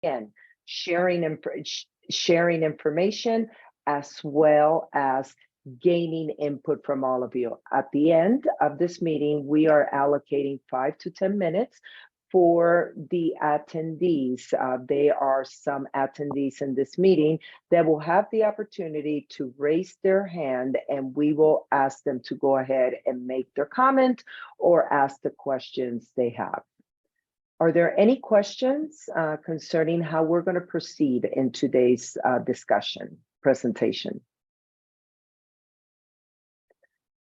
again, sharing information as well as gaining input from all of you. At the end of this meeting, we are allocating 5 to 10 minutes for the attendees. There are some attendees in this meeting that will have the opportunity to raise their hand, and we will ask them to go ahead and make their comment or ask the questions they have. Are there any questions concerning how we're going to proceed in today's presentation?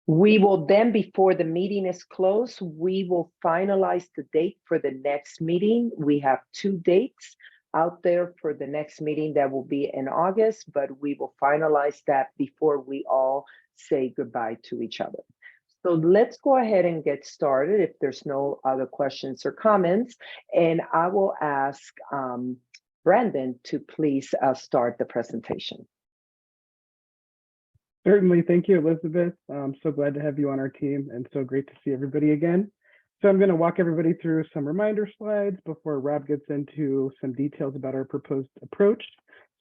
We will then, before the meeting is closed, we will finalize the date for the next meeting. We have 2 dates out there for the next meeting that will be in August, but we will finalize that before we all say goodbye to each other. So let's go ahead and get started if there's no other questions or comments. And I will ask Brandon to please start the presentation. Certainly. Thank you, Elizabeth. I'm so glad to have you on our team and so great to see everybody again. So I'm going to walk everybody through some reminder slides before Rob gets into some details about our proposed approach.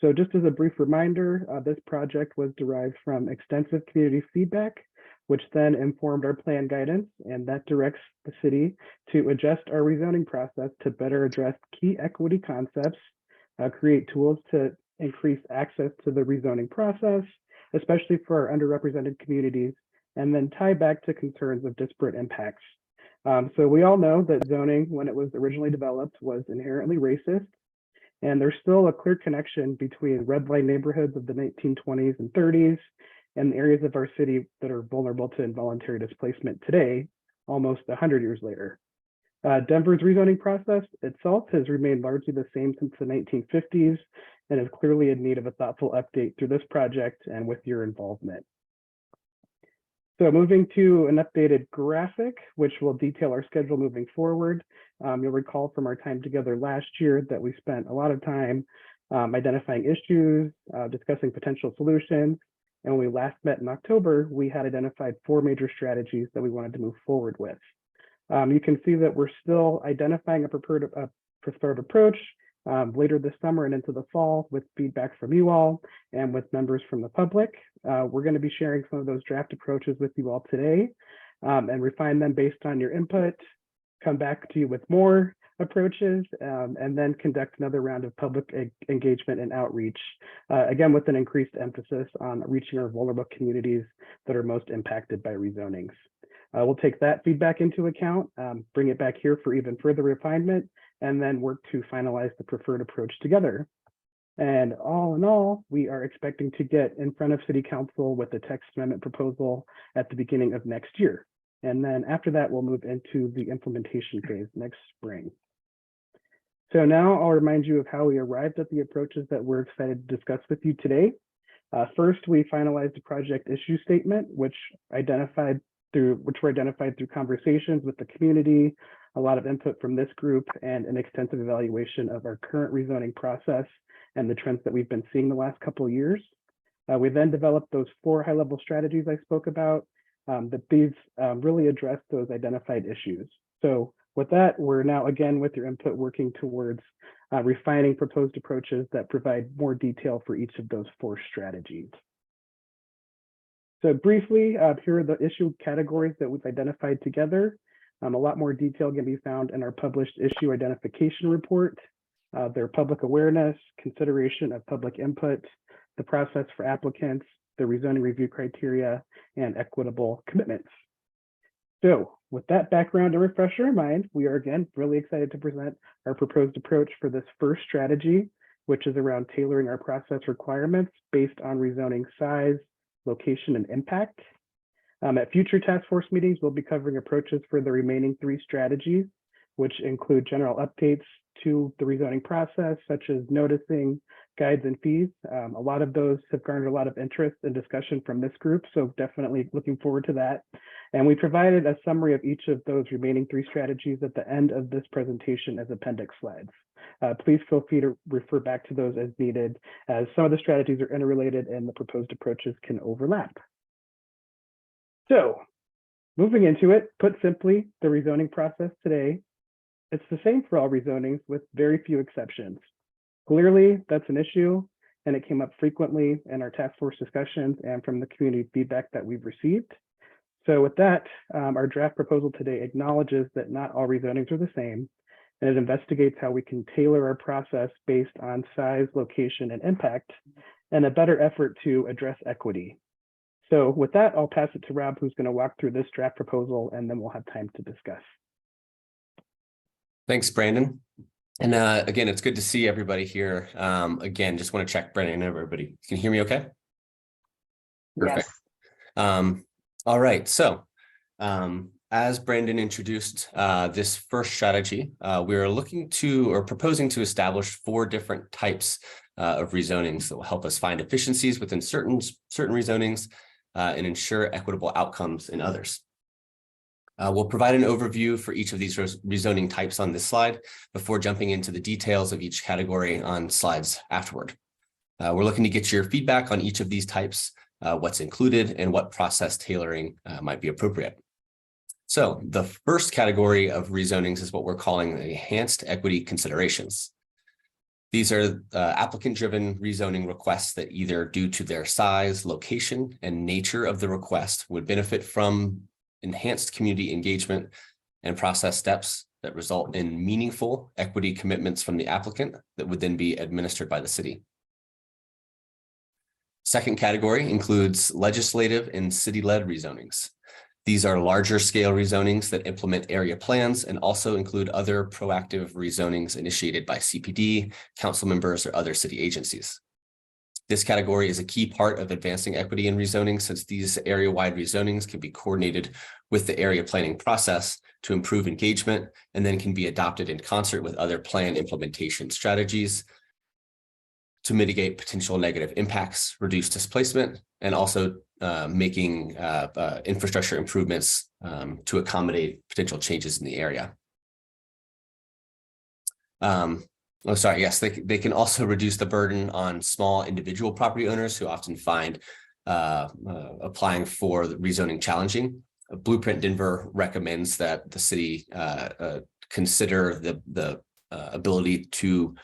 So just as a brief reminder, this project was derived from extensive community feedback, which then informed our plan guidance, and that directs the city to adjust our rezoning process to better address key equity concepts, create tools to increase access to the rezoning process, especially for our underrepresented communities, and then tie back to concerns of disparate impacts. So we all know that zoning, when it was originally developed, was inherently racist, and there's still a clear connection between red line neighborhoods of the 1920s and 30s and the areas of our city that are vulnerable to involuntary displacement today, almost 100 years later. Denver's rezoning process itself has remained largely the same since the 1950s and is clearly in need of a thoughtful update through this project and with your involvement. So moving to an updated graphic, which will detail our schedule moving forward. You'll recall from our time together last year that we spent a lot of time identifying issues, discussing potential solutions. And when we last met in October, we had identified 4 major strategies that we wanted to move forward with. You can see that we're still identifying a preferred approach later this summer and into the fall with feedback from you all and with members from the public. We're going to be sharing some of those draft approaches with you all today and refine them based on your input, come back to you with more approaches, and then conduct another round of public engagement and outreach, again, with an increased emphasis on reaching our vulnerable communities that are most impacted by rezonings. We'll take that feedback into account, bring it back here for even further refinement, and then work to finalize the preferred approach together. And all in all, we are expecting to get in front of City Council with the text amendment proposal at the beginning of next year. And then after that, we'll move into the implementation phase next spring. So now I'll remind you of how we arrived at the approaches that we're excited to discuss with you today. First, we finalized the project issue statement, which were identified through conversations with the community, a lot of input from this group, and an extensive evaluation of our current rezoning process and the trends that we've been seeing the last couple of years. We then developed those 4 high-level strategies I spoke about, that these really address those identified issues. So with that, we're now, again, with your input, working towards refining proposed approaches that provide more detail for each of those 4 strategies. So briefly, here are the issue categories that we've identified together. A lot more detail can be found in our published issue identification report. Their public awareness, consideration of public input, the process for applicants, the rezoning review criteria, and equitable commitments. So with that background and refresher in mind, we are again really excited to present our proposed approach for this first strategy, which is around tailoring our process requirements based on rezoning size, location, and impact. At future task force meetings, we'll be covering approaches for the remaining 3 strategies, which include general updates to the rezoning process, such as noticing, guides, and fees. A lot of those have garnered a lot of interest and discussion from this group, so definitely looking forward to that. And we provided a summary of each of those remaining 3 strategies at the end of this presentation as appendix slides. Please feel free to refer back to those as needed, as some of the strategies are interrelated and the proposed approaches can overlap. So moving into it, put simply, the rezoning process today, it's the same for all rezonings with very few exceptions. Clearly, that's an issue, and it came up frequently in our task force discussions and from the community feedback that we've received. So with that, our draft proposal today acknowledges that not all rezonings are the same, and it investigates how we can tailor our process based on size, location, and impact, and a better effort to address equity. So with that, I'll pass it to Rob, who's going to walk through this draft proposal, and then we'll have time to discuss. Thanks, Brandon. And again, it's good to see everybody here. Again, just want to check, Brandon, and everybody. Can you hear me okay? Perfect. Yes. All right. So as Brandon introduced this first strategy, we are looking to or proposing to establish 4 different types of rezonings that will help us find efficiencies within certain rezonings and ensure equitable outcomes in others. We'll provide an overview for each of these rezoning types on this slide before jumping into the details of each category on slides afterward. We're looking to get your feedback on each of these types, what's included, and what process tailoring might be appropriate. So the first category of rezonings is what we're calling enhanced equity considerations. These are applicant-driven rezoning requests that either due to their size, location, and nature of the request would benefit from enhanced community engagement and process steps that result in meaningful equity commitments from the applicant that would then be administered by the city. Second category includes legislative and city-led rezonings. These are larger scale rezonings that implement area plans and also include other proactive rezonings initiated by CPD, council members, or other city agencies. This category is a key part of advancing equity in rezoning, since these area-wide rezonings can be coordinated with the area planning process to improve engagement and then can be adopted in concert with other plan implementation strategies to mitigate potential negative impacts, reduce displacement, and also making infrastructure improvements to accommodate potential changes in the area. They can also reduce the burden on small individual property owners who often find applying for the rezoning challenging. Blueprint Denver recommends that the city consider the ability to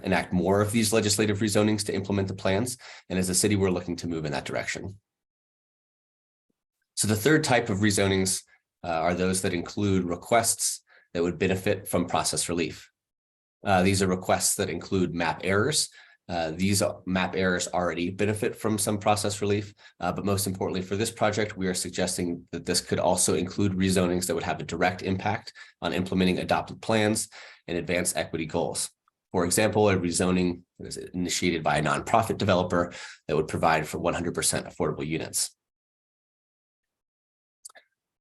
enact more of these legislative rezonings to implement the plans. And as a city, we're looking to move in that direction. So the third type of rezonings are those that include requests that would benefit from process relief. These are requests that include map errors. These map errors already benefit from some process relief, but most importantly for this project, we are suggesting that this could also include rezonings that would have a direct impact on implementing adopted plans and advance equity goals. For example, a rezoning is initiated by a nonprofit developer that would provide for 100% affordable units.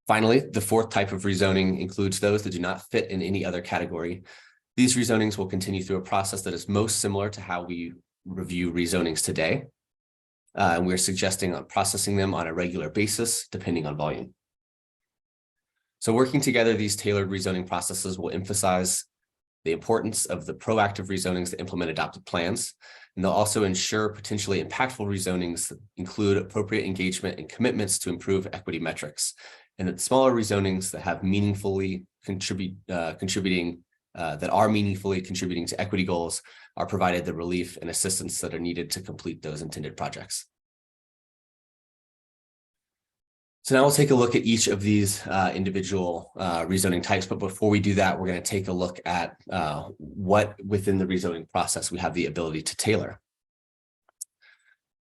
Finally, the fourth type of rezoning includes those that do not fit in any other category. These rezonings will continue through a process that is most similar to how we review rezonings today. And we're suggesting on processing them on a regular basis, depending on volume. So working together, these tailored rezoning processes will emphasize the importance of the proactive rezonings that implement adopted plans, and they'll also ensure potentially impactful rezonings that include appropriate engagement and commitments to improve equity metrics, and that smaller rezonings that have meaningfully contributing to equity goals are provided the relief and assistance that are needed to complete those intended projects. So now we'll take a look at each of these individual rezoning types, but before we do that, we're going to take a look at what within the rezoning process we have the ability to tailor.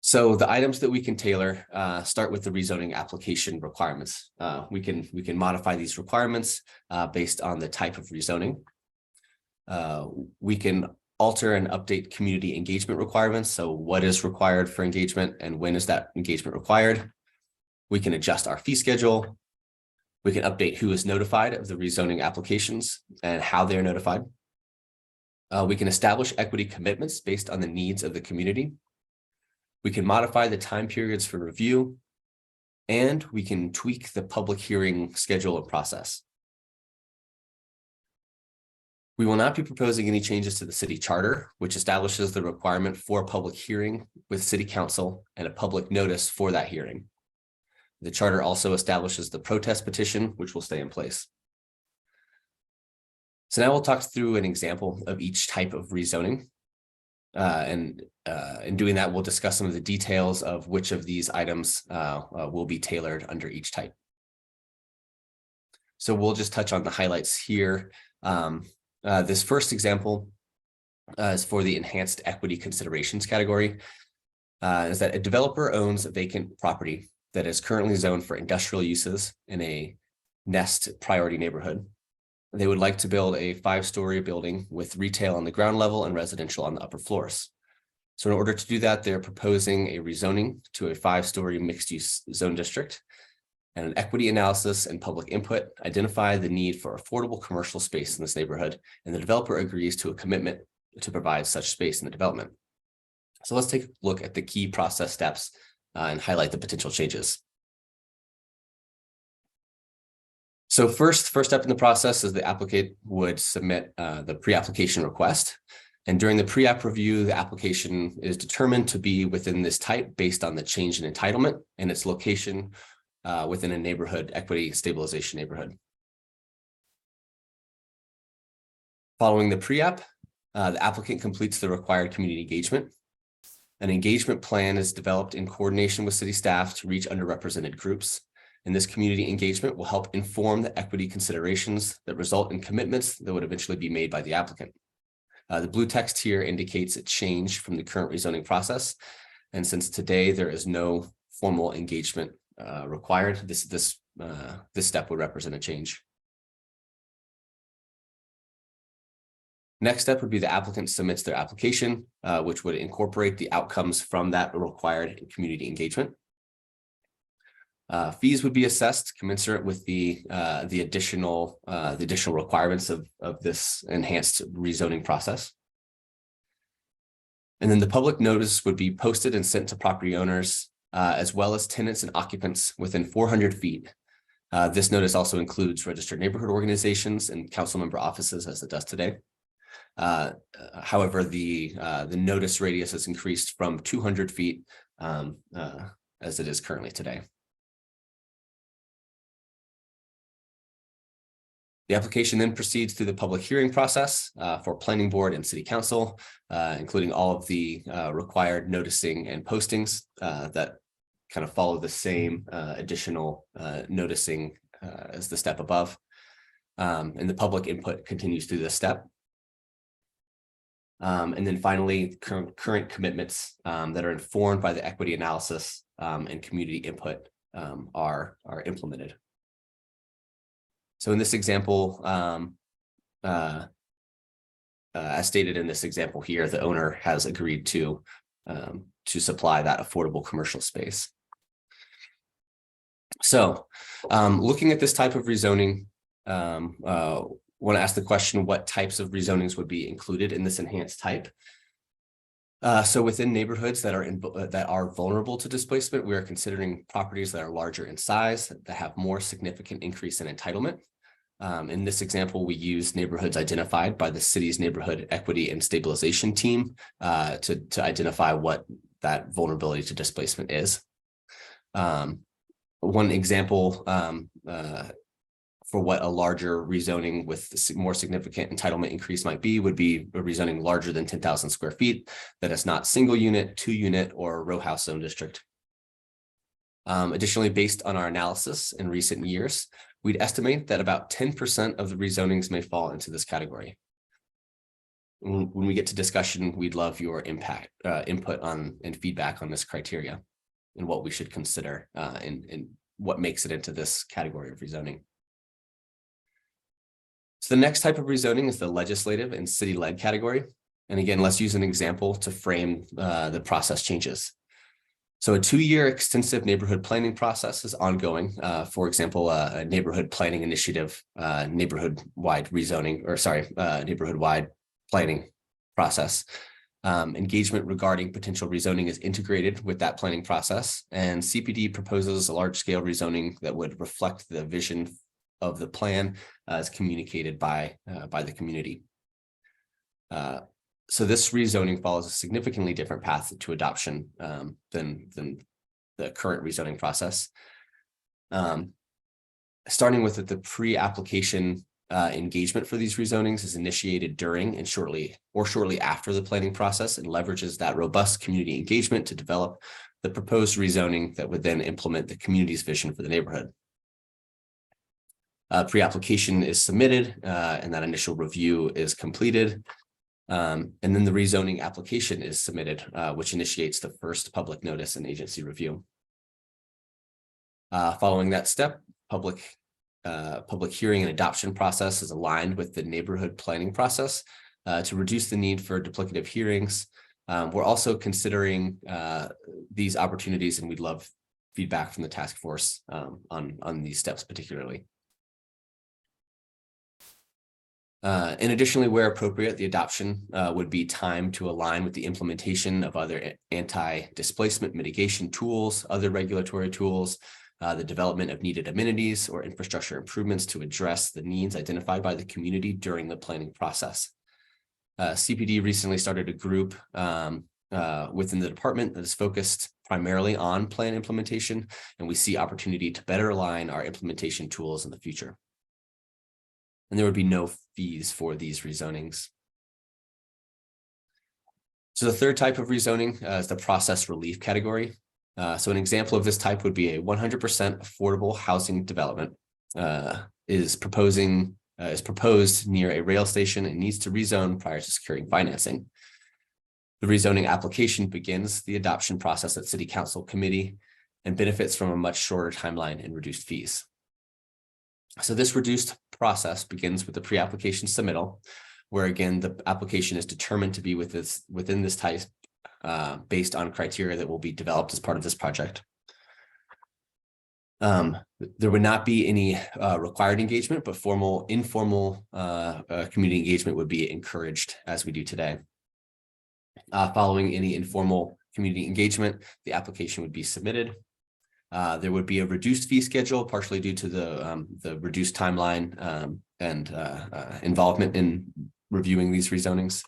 So the items that we can tailor start with the rezoning application requirements. We can modify these requirements based on the type of rezoning. We can alter and update community engagement requirements. So what is required for engagement and when is that engagement required? We can adjust our fee schedule. We can update who is notified of the rezoning applications and how they're notified. We can establish equity commitments based on the needs of the community. We can modify the time periods for review, and we can tweak the public hearing schedule and process. We will not be proposing any changes to the city charter, which establishes the requirement for a public hearing with city council and a public notice for that hearing. The charter also establishes the protest petition, which will stay in place. So now we'll talk through an example of each type of rezoning. And in doing that, we'll discuss some of the details of which of these items will be tailored under each type. So we'll just touch on the highlights here. This first example is for the enhanced equity considerations category. Is that a developer owns a vacant property that is currently zoned for industrial uses in a Nest priority neighborhood. They would like to build a 5-story building with retail on the ground level and residential on the upper floors. So in order to do that, they're proposing a rezoning to a 5-story mixed-use zone district, and an equity analysis and public input identify the need for affordable commercial space in this neighborhood, and the developer agrees to a commitment to provide such space in the development. So let's take a look at the key process steps and highlight the potential changes. So first step in the process is the applicant would submit the pre-application request. And during the pre-app review, the application is determined to be within this type based on the change in entitlement and its location within a neighborhood equity stabilization neighborhood. Following the pre-app, the applicant completes the required community engagement. An engagement plan is developed in coordination with city staff to reach underrepresented groups. And this community engagement will help inform the equity considerations that result in commitments that would eventually be made by the applicant. The blue text here indicates a change from the current rezoning process. And since today there is no formal engagement required, this step would represent a change. Next step would be the applicant submits their application, which would incorporate the outcomes from that required community engagement. Fees would be assessed commensurate with the additional requirements of this enhanced rezoning process. And then the public notice would be posted and sent to property owners, as well as tenants and occupants within 400 feet. This notice also includes registered neighborhood organizations and council member offices, as it does today. However, the notice radius is increased from 200 feet as it is currently today. The application then proceeds through the public hearing process for planning board and city council, including all of the required noticing and postings that kind of follow the same additional noticing as the step above. And the public input continues through this step. And then finally, current commitments that are informed by the equity analysis and community input are implemented. So in this example, as stated in this example here, the owner has agreed to supply that affordable commercial space. So looking at this type of rezoning, want to ask the question, what types of rezonings would be included in this enhanced type? So within neighborhoods that are vulnerable to displacement, we are considering properties that are larger in size, that have more significant increase in entitlement. In this example, we use neighborhoods identified by the city's neighborhood equity and stabilization team to identify what that vulnerability to displacement is. One example for what a larger rezoning with more significant entitlement increase might be would be a rezoning larger than 10,000 square feet that is not single unit, 2-unit, or row house zone district. Additionally, based on our analysis in recent years, we'd estimate that about 10% of the rezonings may fall into this category. When we get to discussion, we'd love your input on and feedback on this criteria and what we should consider and what makes it into this category of rezoning. So the next type of rezoning is the legislative and city-led category. And again, let's use an example to frame the process changes. So a 2-year extensive neighborhood planning process is ongoing. For example, a neighborhood planning initiative, neighborhood-wide rezoning, or sorry, neighborhood-wide planning process. Engagement regarding potential rezoning is integrated with that planning process, and CPD proposes a large-scale rezoning that would reflect the vision of the plan as communicated by the community. So this rezoning follows a significantly different path to adoption than the current rezoning process. Starting with the pre-application engagement for these rezonings is initiated during and shortly after the planning process and leverages that robust community engagement to develop the proposed rezoning that would then implement the community's vision for the neighborhood. Pre-application is submitted and that initial review is completed. And then the rezoning application is submitted, which initiates the first public notice and agency review. Following that step, public hearing and adoption process is aligned with the neighborhood planning process to reduce the need for duplicative hearings. We're also considering these opportunities, and we'd love feedback from the task force on these steps particularly. And additionally, where appropriate, the adoption would be timed to align with the implementation of other anti-displacement mitigation tools, other regulatory tools, the development of needed amenities or infrastructure improvements to address the needs identified by the community during the planning process. CPD recently started a group within the department that is focused primarily on plan implementation, and we see opportunity to better align our implementation tools in the future. And there would be no fees for these rezonings. So the third type of rezoning is the process relief category. So an example of this type would be a 100% affordable housing development is proposed near a rail station and needs to rezone prior to securing financing. The rezoning application begins the adoption process at City Council committee and benefits from a much shorter timeline and reduced fees. So this reduced process begins with the pre-application submittal, where again, the application is determined to be within this type based on criteria that will be developed as part of this project. There would not be any required engagement, but informal community engagement would be encouraged as we do today. Following any informal community engagement, the application would be submitted. There would be a reduced fee schedule, partially due to the reduced timeline and involvement in reviewing these rezonings.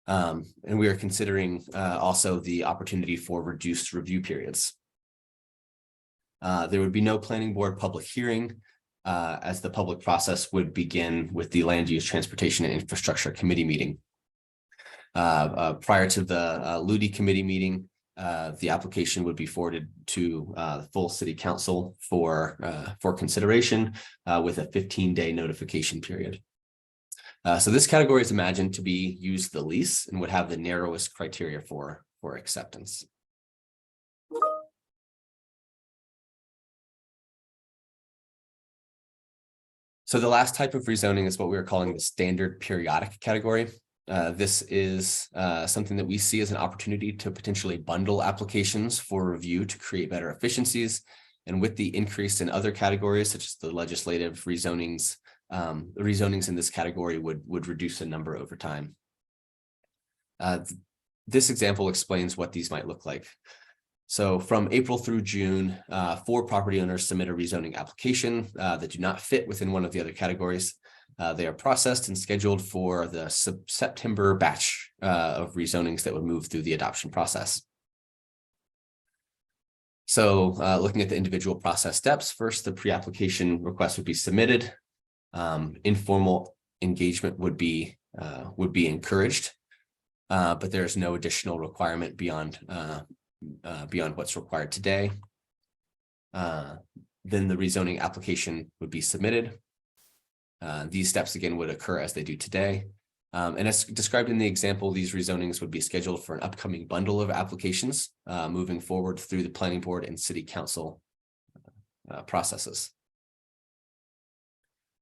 And we are considering also the opportunity for reduced review periods. There would be no planning board public hearing as the public process would begin with the Land Use, Transportation, and Infrastructure Committee meeting. Prior to the LUDI committee meeting, the application would be forwarded to the full City Council for consideration with a 15-day notification period. So this category is imagined to be used the least and would have the narrowest criteria for acceptance. So the last type of rezoning is what we are calling the standard periodic category. This is something that we see as an opportunity to potentially bundle applications for review to create better efficiencies. And with the increase in other categories, such as the legislative rezonings, the rezonings in this category would reduce the number over time. This example explains what these might look like. So from April through June, 4 property owners submit a rezoning application that do not fit within one of the other categories. They are processed and scheduled for the September batch of rezonings that would move through the adoption process. So looking at the individual process steps, first, the pre-application request would be submitted. Informal engagement would be encouraged, but there is no additional requirement beyond what's required today. Then the rezoning application would be submitted. These steps again would occur as they do today. And as described in the example, these rezonings would be scheduled for an upcoming bundle of applications moving forward through the planning board and city council processes.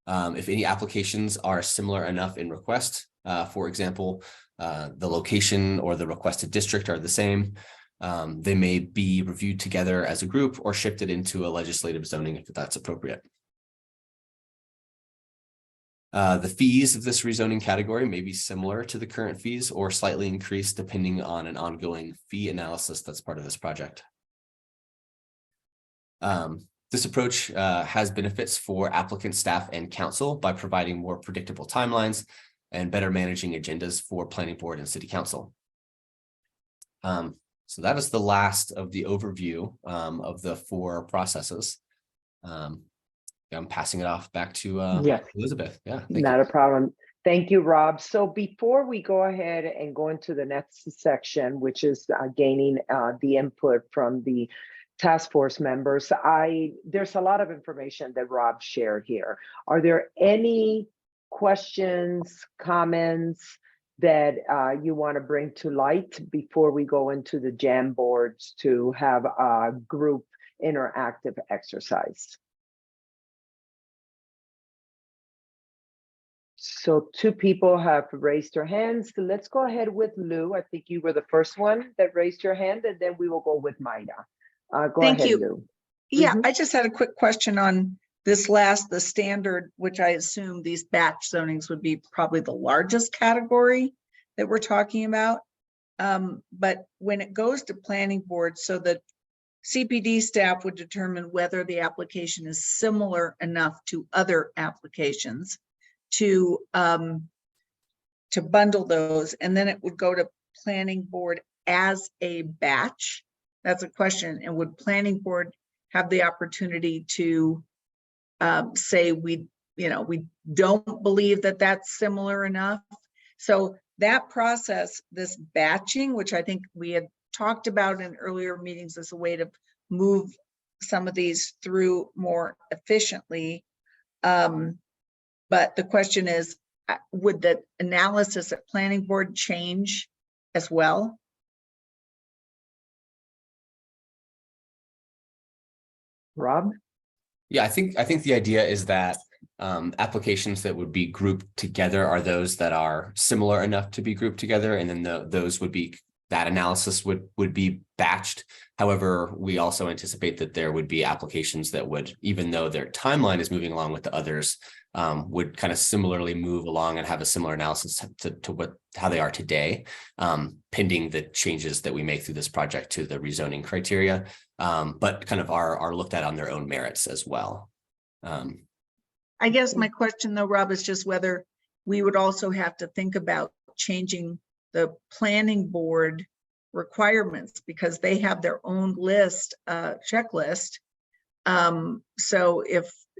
If any applications are similar enough in request, for example, the location or the requested district are the same, they may be reviewed together as a group or shifted into a legislative zoning if that's appropriate. The fees of this rezoning category may be similar to the current fees or slightly increased depending on an ongoing fee analysis that's part of this project. This approach has benefits for applicant, staff, and council by providing more predictable timelines and better managing agendas for planning board and city council. So that is the last of the overview of the 4 processes. I'm passing it off back to Yes. Elizabeth. Yeah, thank you. Not a problem. Thank you, Rob. So before we go ahead and go into the next section, which is gaining the input from the task force members, there's a lot of information that Rob shared here. Are there any questions, comments that you want to bring to light before we go into the Jam boards to have a group interactive exercise? So 2 people have raised their hands. So let's go ahead with Lou. I think you were the first one that raised your hand, and then we will go with Maida. Go Thank ahead, you. Lou. Yeah, I just had a quick question on this last, the standard, which I assume these batch zonings would be probably the largest category that we're talking about. But when it goes to planning board, so the CPD staff would determine whether the application is similar enough to other applications to bundle those, and then it would go to planning board as a batch. That's a question. And would planning board have the opportunity to say we don't believe that that's similar enough? So that process, this batching, which I think we had talked about in earlier meetings as a way to move some of these through more efficiently. But the question is, would the analysis at planning board change as well? Rob? Yeah, I think the idea is that applications that would be grouped together are those that are similar enough to be grouped together, and then those would be, that analysis would be batched. However, we also anticipate that there would be applications that would, even though their timeline is moving along with the others, would kind of similarly move along and have a similar analysis to how they are today, pending the changes that we make through this project to the rezoning criteria, but kind of are looked at on their own merits as well. I guess my question though, Rob, is just whether we would also have to think about changing the planning board requirements, because they have their own list, checklist. So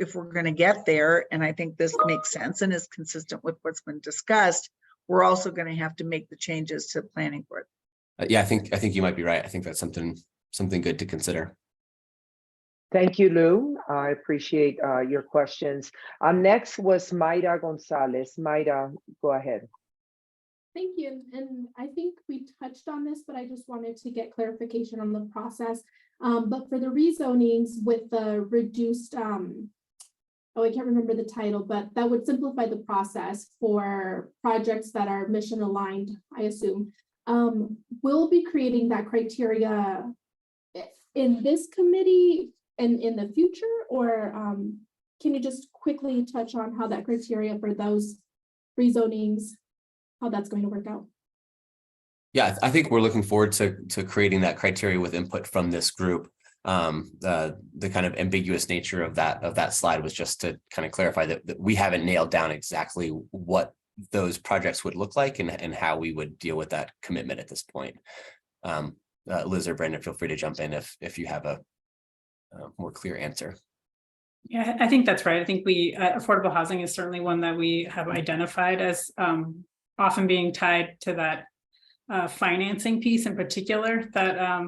if we're going to get there, and I think this makes sense and is consistent with what's been discussed, we're also going to have to make the changes to planning board. Yeah, I think you might be right. I think that's something good to consider. Thank you, Lou. I appreciate your questions. Next was Mayra Gonzalez. Mayra, go ahead. Thank you. And I think we touched on this, but I just wanted to get clarification on the process. But for the rezonings with the reduced, I can't remember the title, but that would simplify the process for projects that are mission aligned, I assume. We'll be creating that criteria in this committee and in the future, or can you just quickly touch on how that criteria for those rezonings, how that's going to work out? Yeah, I think we're looking forward to creating that criteria with input from this group. The kind of ambiguous nature of that slide was just to kind of clarify that we haven't nailed down exactly what those projects would look like and how we would deal with that commitment at this point. Liz or Brandon, feel free to jump in if you have a more clear answer. Yeah, I think that's right. I think affordable housing is certainly one that we have identified as often being tied to that financing piece in particular that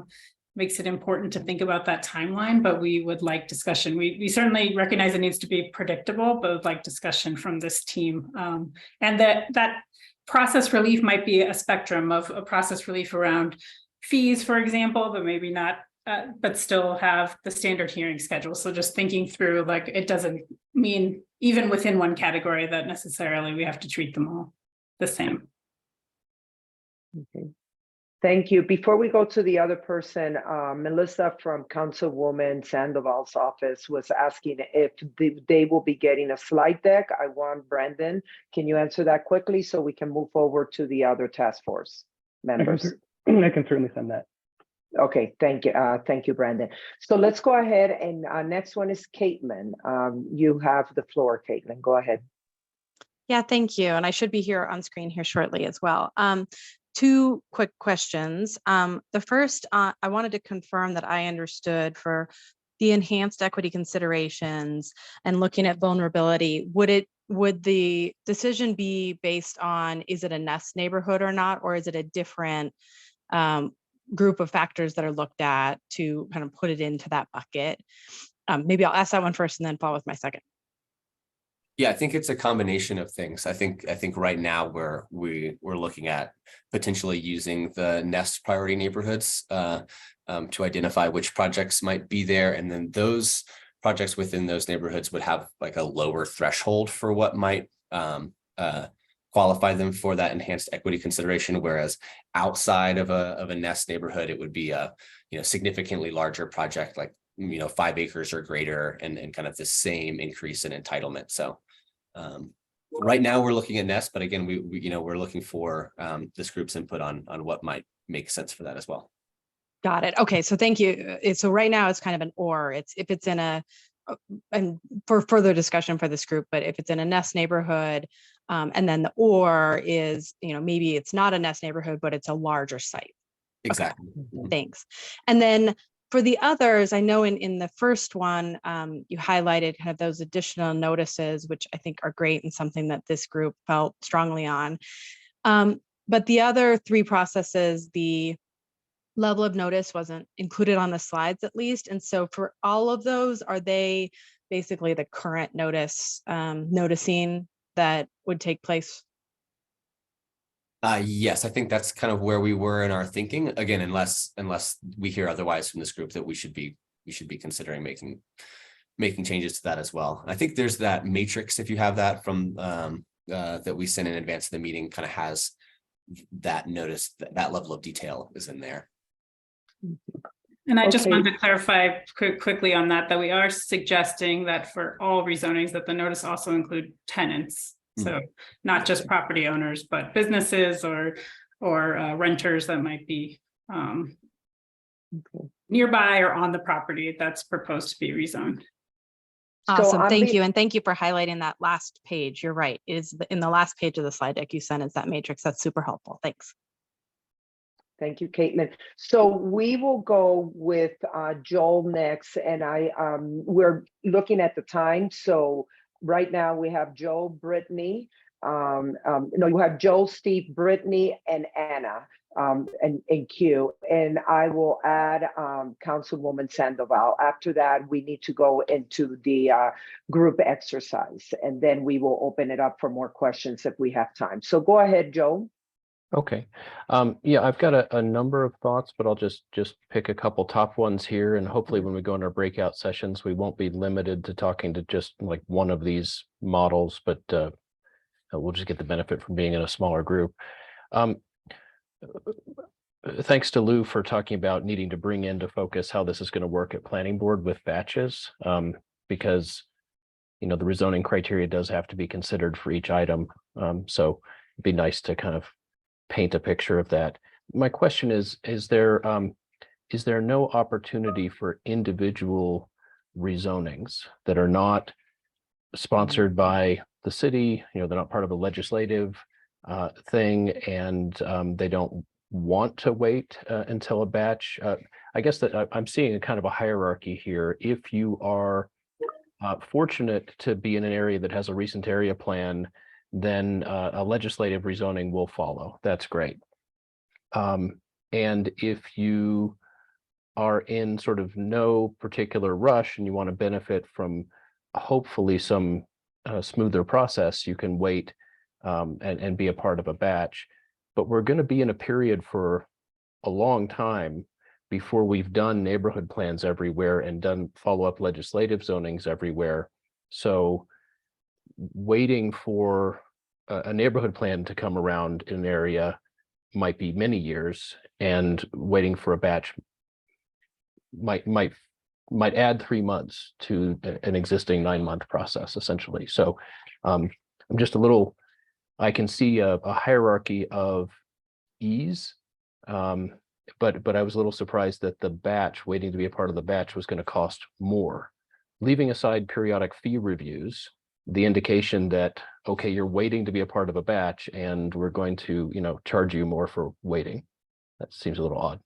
makes it important to think about that timeline, but we would like discussion. We certainly recognize it needs to be predictable, but would like discussion from this team. And that process relief might be a spectrum of a process relief around fees, for example, but maybe not, but still have the standard hearing schedule. So just thinking through, like, it doesn't mean even within one category that necessarily we have to treat them all the same. Okay. Thank you. Before we go to the other person, Melissa from Councilwoman Sandoval's office was asking if they will be getting a slide deck. I want Brandon, can you answer that quickly so we can move forward to the other task force members? I can certainly send that. Okay, thank you. Thank you, Brandon. So let's go ahead, and next one is Caitlin. You have the floor, Caitlin. Go ahead. Yeah, thank you. And I should be here on screen here shortly as well. Two quick questions. The first, I wanted to confirm that I understood for the enhanced equity considerations and looking at vulnerability, would the decision be based on, is it a nest neighborhood or not, or is it a different group of factors that are looked at to kind of put it into that bucket? Maybe I'll ask that one first and then follow with my second. Yeah, I think it's a combination of things. I think right now we're looking at potentially using the nest priority neighborhoods to identify which projects might be there, and then those projects within those neighborhoods would have like a lower threshold for what might qualify them for that enhanced equity consideration. Whereas outside of a nest neighborhood, it would be a significantly larger project, like 5 acres or greater, and kind of the same increase in entitlement. So right now we're looking at nest, but again, we're looking for this group's input on what might make sense for that as well. Got it. Okay, so thank you. So right now it's kind of an or. It's if it's in a, and for further discussion for this group, but if it's in a nest neighborhood, and then the or is, maybe it's not a nest neighborhood, but it's a larger site. Exactly. Okay. Thanks. And then for the others, I know in the first one, you highlighted kind of those additional notices, which I think are great and something that this group felt strongly on. But the other 3 processes, the level of notice wasn't included on the slides at least. And so for all of those, are they basically the current notice noticing that would take place? Yes, I think that's kind of where we were in our thinking. Again, unless we hear otherwise from this group, that we should be considering making changes to that as well. I think there's that matrix, if you have that from that we sent in advance of the meeting, kind of has that notice, that level of detail is in there. And I just Okay. wanted to clarify quickly on that we are suggesting that for all rezonings that the notice also include tenants. So not just property owners, but businesses or renters that might be nearby or on the property that's proposed to be rezoned. Awesome, thank you. And thank you for highlighting that last page. You're right. It is in the last page of the slide deck you sent, is that matrix. That's super helpful. Thanks. Thank you, Caitlin. So we will go with Joel next, and we're looking at the time. So right now we have Joel, Brittany, no, you have Joel, Steve, Brittany, and Anna, and Q. And I will add Councilwoman Sandoval. After that, we need to go into the group exercise, and then we will open it up for more questions if we have time. So go ahead, Joel. Okay. Yeah, I've got a number of thoughts, but I'll just pick a couple top ones here. And hopefully when we go in our breakout sessions, we won't be limited to talking to just like one of these models, but we'll just get the benefit from being in a smaller group. Thanks to Lou for talking about needing to bring into focus how this is going to work at planning board with batches, because, the rezoning criteria does have to be considered for each item. So it'd be nice to kind of paint a picture of that. My question is there no opportunity for individual rezonings that are not sponsored by the city? They're not part of a legislative thing, and they don't want to wait until a batch. I guess that I'm seeing a kind of a hierarchy here. If you are fortunate to be in an area that has a recent area plan, then a legislative rezoning will follow. That's great. And if you are in sort of no particular rush and you want to benefit from hopefully some smoother process, you can wait and be a part of a batch. But we're going to be in a period for a long time before we've done neighborhood plans everywhere and done follow-up legislative zonings everywhere. So waiting for a neighborhood plan to come around in an area might be many years, and waiting for a batch might add 3 months to an existing 9-month process, essentially. So I'm just I can see a hierarchy of ease, but I was a little surprised that the batch, waiting to be a part of the batch, was going to cost more. Leaving aside periodic fee reviews, the indication that, okay, you're waiting to be a part of a batch and we're going to, charge you more for waiting. That seems a little odd.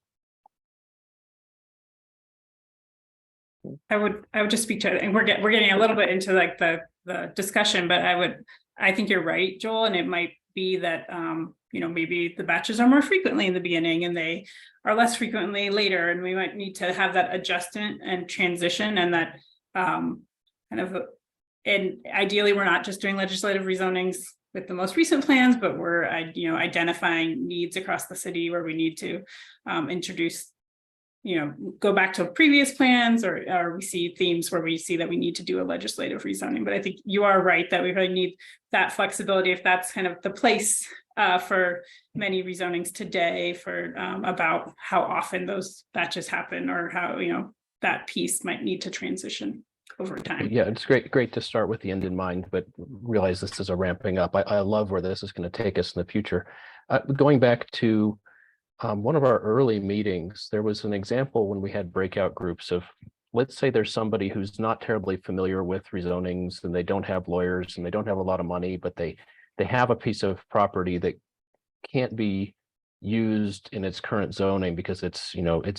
I would just speak to it, and we're getting a little bit into like the discussion, but I think you're right, Joel, and it might be that maybe the batches are more frequently in the beginning and they are less frequently later, and we might need to have that adjustment and transition, and that and ideally we're not just doing legislative rezonings with the most recent plans, but we're identifying needs across the city where we need to introduce, go back to previous plans, or we see themes where we see that we need to do a legislative rezoning. But I think you are right that we really need that flexibility if that's kind of the place for many rezonings today, for about how often those batches happen, or how that piece might need to transition over time. Yeah, it's great to start with the end in mind, but realize this is a ramping up. I love where this is going to take us in the future. Going back to one of our early meetings, there was an example when we had breakout groups of, let's say there's somebody who's not terribly familiar with rezonings, and they don't have lawyers and they don't have a lot of money, but they have a piece of property that can't be used in its current zoning because its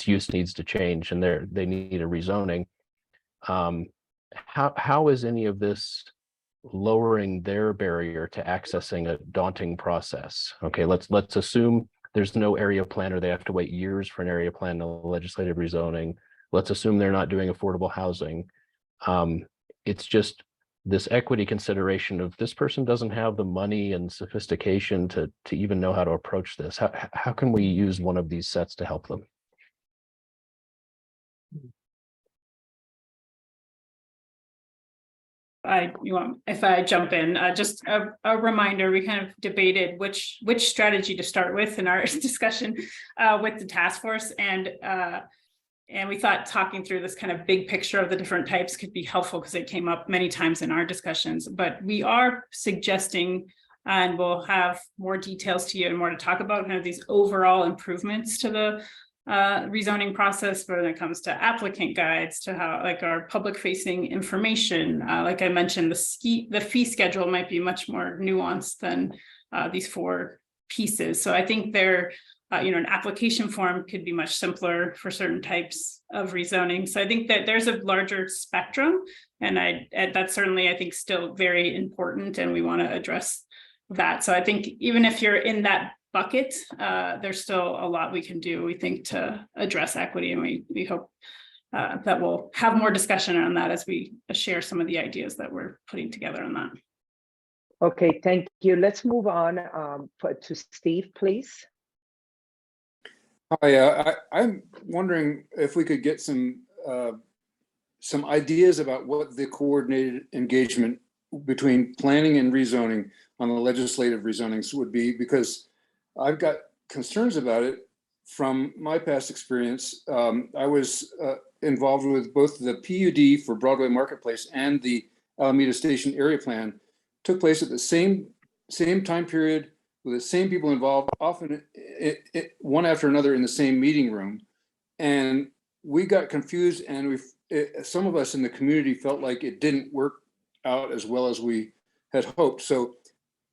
use needs to change, and they need a rezoning. How is any of this lowering their barrier to accessing a daunting process? Okay, let's assume there's no area plan, or they have to wait years for an area plan, a legislative rezoning. Let's assume they're not doing affordable housing. It's just this equity consideration of this person doesn't have the money and sophistication to even know how to approach this. How can we use one of these sets to help them? If I jump in, just a reminder, we kind of debated which strategy to start with in our discussion with the task force, and we thought talking through this kind of big picture of the different types could be helpful because it came up many times in our discussions. But we are suggesting, and we'll have more details to you and more to talk about, kind of these overall improvements to the rezoning process, when it comes to applicant guides, to how, like, our public facing information. Like I mentioned, the fee schedule might be much more nuanced than these 4 pieces. So I think an application form could be much simpler for certain types of rezoning. So I think that there's a larger spectrum, and that's certainly, I think, still very important, and we want to address that. So I think even if you're in that bucket, there's still a lot we can do, we think, to address equity, and we hope that we'll have more discussion on that as we share some of the ideas that we're putting together on that. Okay, thank you. Let's move on to Steve, please. Hi, I'm wondering if we could get some ideas about what the coordinated engagement between planning and rezoning on the legislative rezonings would be, because I've got concerns about it from my past experience. I was involved with both the PUD for Broadway Marketplace and the Alameda Station area plan. Took place at the same time period, with the same people involved, often one after another in the same meeting room. And we got confused, and some of us in the community felt like it didn't work out as well as we had hoped. So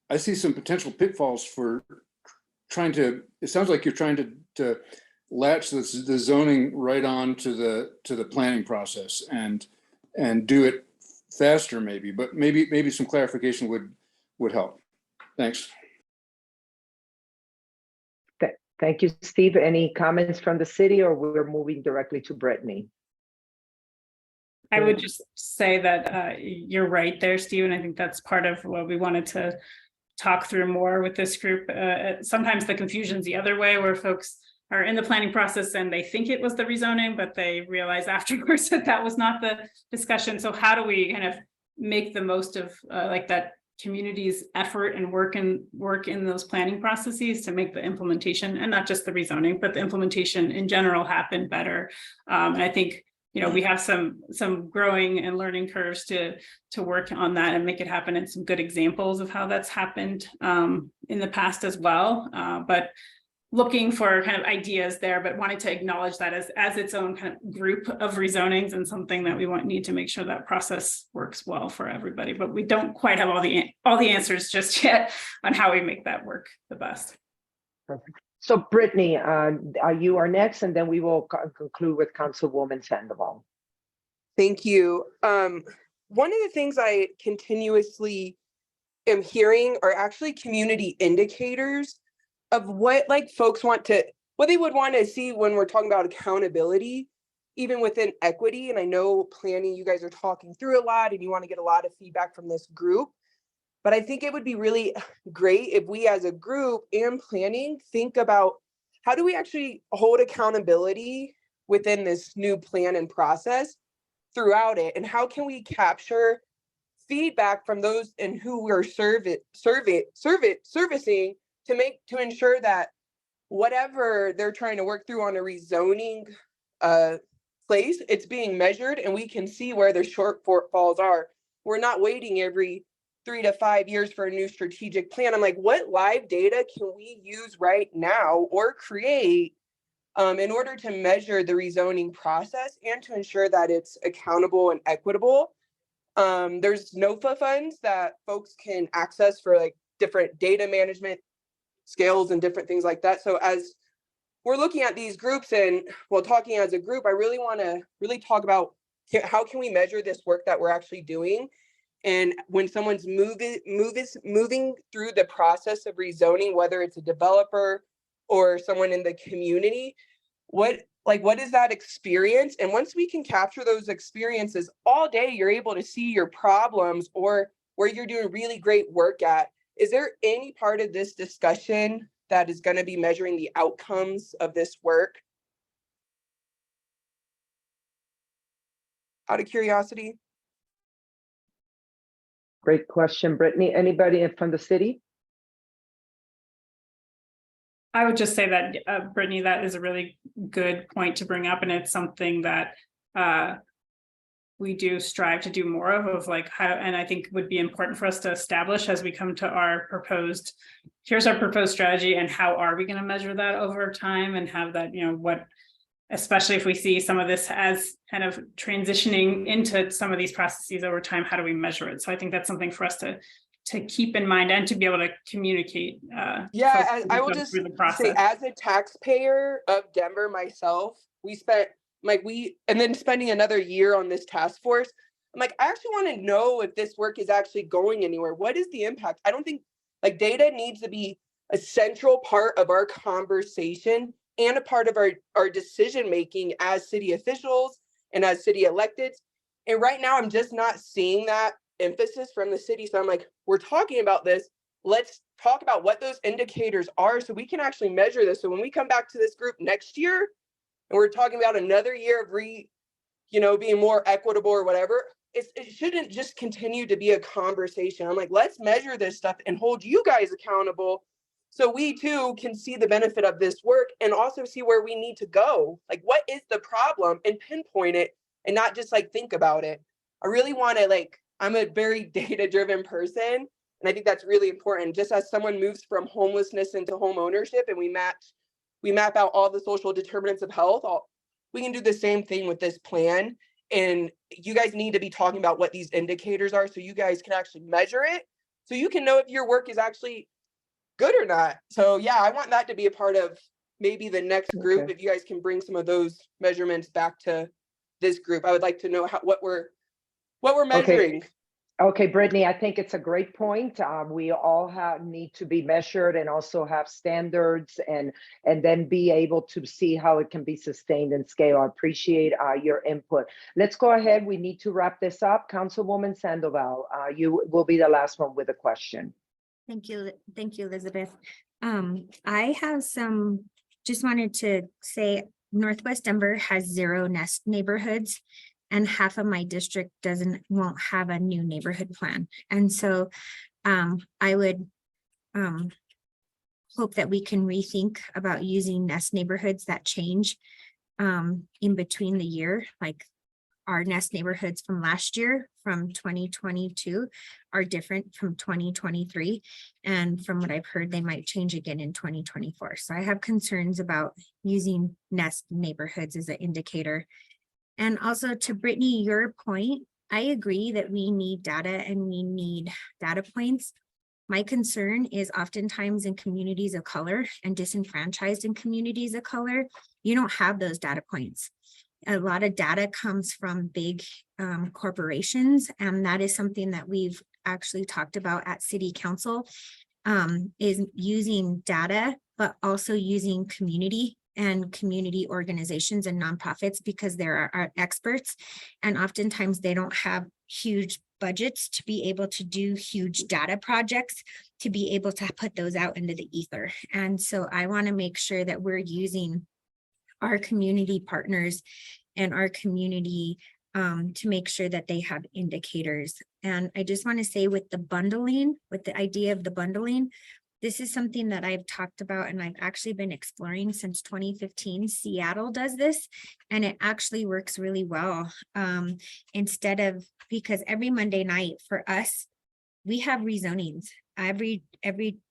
I see some potential pitfalls for it sounds like you're trying to latch the zoning right on to the planning process and do it faster, maybe, but maybe some clarification would help. Thanks. Thank you, Steve. Any comments from the city, or we're moving directly to Brittany? I would just say that you're right there, Steve, and I think that's part of what we wanted to talk through more with this group. Sometimes the confusion's the other way, where folks are in the planning process and they think it was the rezoning, but they realize afterwards that was not the discussion. So how do we kind of make the most of like that community's effort and work in those planning processes to make the implementation, and not just the rezoning, but the implementation in general, happen better? And I think, we have some growing and learning curves to work on that and make it happen, and some good examples of how that's happened in the past as well. But looking for kind of ideas there, but wanting to acknowledge that as its own kind of group of rezonings, and something that we need to make sure that process works well for everybody. But we don't quite have all the answers just yet on how we make that work the best. Perfect. So Brittany, you are next, and then we will conclude with Councilwoman Sandoval. Thank you. One of the things I continuously am hearing are actually community indicators of what like folks want to, what they would want to see when we're talking about accountability, even within equity. And I know planning, you guys are talking through a lot and you want to get a lot of feedback from this group. But I think it would be really great if we as a group and planning think about how do we actually hold accountability within this new plan and process throughout it, and how can we capture feedback from those and who we're servicing to ensure that whatever they're trying to work through on a rezoning place, it's being measured and we can see where the shortfalls are. We're not waiting every 3 to 5 years for a new strategic plan. I'm like, what live data can we use right now or create in order to measure the rezoning process and to ensure that it's accountable and equitable? There's NOFA funds that folks can access for like different data management scales and different things like that. So as we're looking at these groups and talking as a group, I really want to really talk about how can we measure this work that we're actually doing. And when someone's moving through the process of rezoning, whether it's a developer or someone in the community, what is that experience? And once we can capture those experiences all day, you're able to see your problems or where you're doing really great work at. Is there any part of this discussion that is going to be measuring the outcomes of this work? Out of curiosity. Great question, Brittany. Anybody from the city? I would just say that, Brittany, that is a really good point to bring up. And it's something that we do strive to do more of like how, and I think would be important for us to establish as we come to our proposed, here's our proposed strategy and how are we going to measure that over time and have that, what, especially if we see some of this as kind of transitioning into some of these processes over time, how do we measure it? So I think that's something for us to keep in mind and to be able to communicate. Yeah, I will just say, as a taxpayer of Denver myself, we spent and then spending another year on this task force. I'm like, I actually want to know if this work is actually going anywhere. What is the impact? I don't think data needs to be a central part of our conversation and a part of our decision making as city officials and as city electeds. And right now, I'm just not seeing that emphasis from the city. So I'm like, we're talking about this. Let's talk about what those indicators are so we can actually measure this. So when we come back to this group next year and we're talking about another year of being more equitable or whatever, it shouldn't just continue to be a conversation. I'm like, let's measure this stuff and hold you guys accountable so we too can see the benefit of this work and also see where we need to go. Like, what is the problem and pinpoint it and not just think about it. I really want to I'm a very data-driven person, and I think that's really important. Just as someone moves from homelessness into home ownership and we map out all the social determinants of health, we can do the same thing with this plan. And you guys need to be talking about what these indicators are so you guys can actually measure it, so you can know if your work is actually good or not. So yeah, I want that to be a part of maybe the next group. Okay. If you guys can bring some of those measurements back to this group, I would like to know what we're measuring. Okay, Brittany, I think it's a great point. We all need to be measured and also have standards and then be able to see how it can be sustained and scale. I appreciate your input. Let's go ahead. We need to wrap this up. Councilwoman Sandoval, you will be the last one with a question. Thank you, Elizabeth. I have just wanted to say Northwest Denver has 0 nest neighborhoods, and half of my district won't have a new neighborhood plan. And so I would hope that we can rethink about using nest neighborhoods that change in between the year. Like our nest neighborhoods from last year, from 2022, are different from 2023. And from what I've heard, they might change again in 2024. So I have concerns about using nest neighborhoods as an indicator. And also to Brittany, your point, I agree that we need data and we need data points. My concern is oftentimes in communities of color and disenfranchised in communities of color, you don't have those data points. A lot of data comes from big corporations, and that is something that we've actually talked about at City Council, is using data, but also using community and community organizations and nonprofits, because there are experts, and oftentimes they don't have huge budgets to be able to do huge data projects, to be able to put those out into the ether. And so I want to make sure that we're using our community partners and our community to make sure that they have indicators. And I just want to say, with the bundling, with the idea of the bundling, this is something that I've talked about and I've actually been exploring since 2015. Seattle does this, and it actually works really well. Instead of, because every Monday night for us, we have rezonings. Every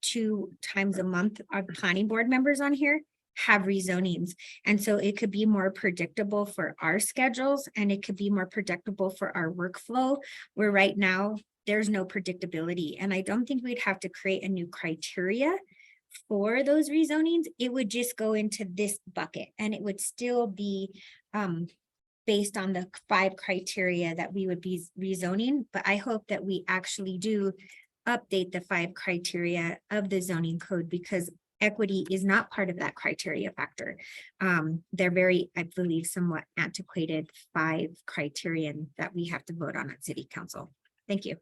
2 times a month, our planning board members on here have rezonings. And so it could be more predictable for our schedules, and it could be more predictable for our workflow, where right now there's no predictability. And I don't think we'd have to create a new criteria for those rezonings. It would just go into this bucket, and it would still be based on the 5 criteria that we would be rezoning. But I hope that we actually do update the 5 criteria of the zoning code, because equity is not part of that criteria factor. They're very, I believe, somewhat antiquated 5 criterion that we have to vote on at City Council. Thank you.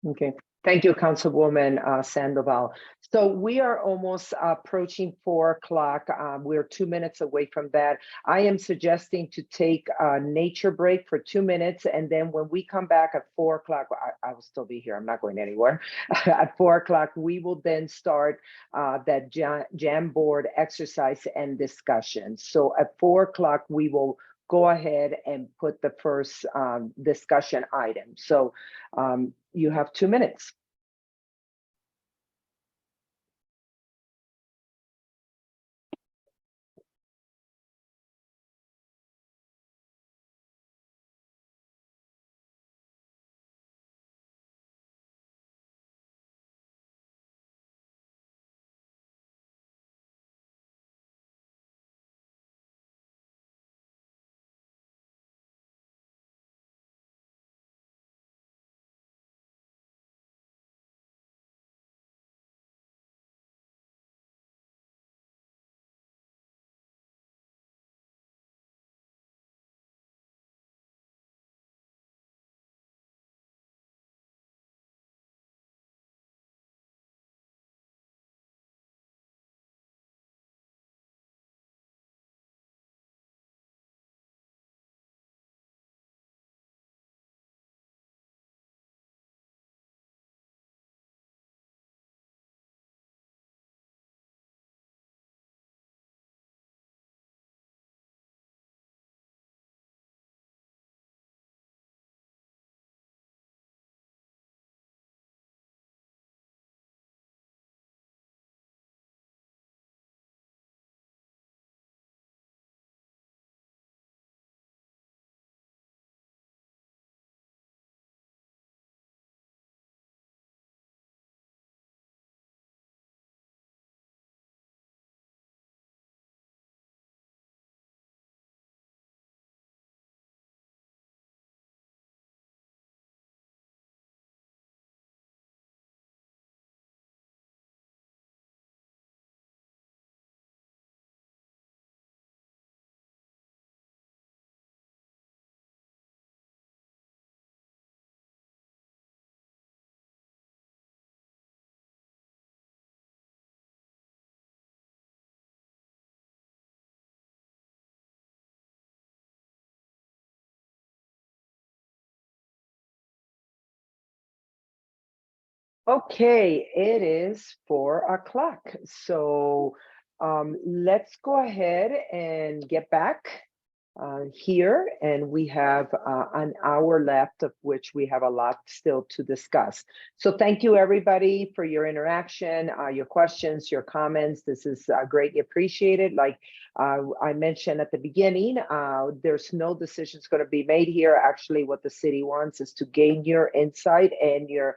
Okay, thank you, Councilwoman Sandoval. So we are almost approaching 4 o'clock. We're 2 minutes away from that. I am suggesting to take a nature break for 2 minutes, and then when we come back at 4 o'clock, I will still be here. I'm not going anywhere. At 4 o'clock, we will then start that jam board exercise and discussion. So at 4 o'clock, we will go ahead and put the first discussion item. So you have 2 minutes. Okay, it is 4 o'clock. So let's go ahead and get back here, and we have an hour left, of which we have a lot still to discuss. So thank you, everybody, for your interaction, your questions, your comments. This is greatly appreciated. Like I mentioned at the beginning, there's no decisions going to be made here. Actually, what the city wants is to gain your insight and your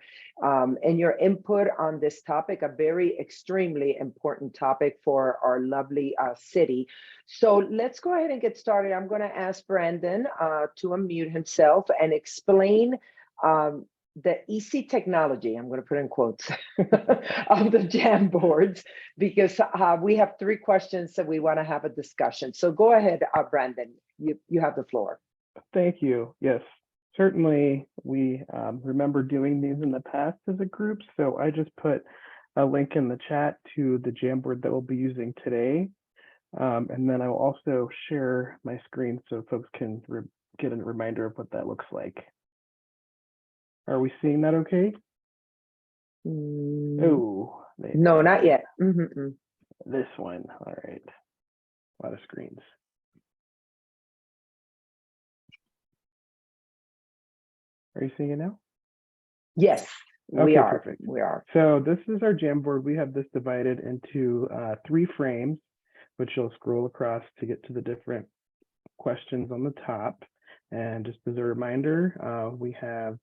input on this topic, a very extremely important topic for our lovely city. So let's go ahead and get started. I'm going to ask Brandon to unmute himself and explain the easy technology, I'm going to put in quotes, of the Jamboards, because we have 3 questions that we want to have a discussion. So go ahead, Brandon, you have the floor. Thank you. Yes, certainly we remember doing these in the past as a group. So I just put a link in the chat to the Jamboard that we'll be using today. And then I will also share my screen so folks can get a reminder of what that looks like. Are we seeing that okay? Oh, no, not yet. This one. All right. A lot of screens. Are you seeing it now? Yes, we are. Perfect. We are. So this is our Jamboard. We have this divided into 3 frames, which you'll scroll across to get to the different questions on the top. And just as a reminder, we have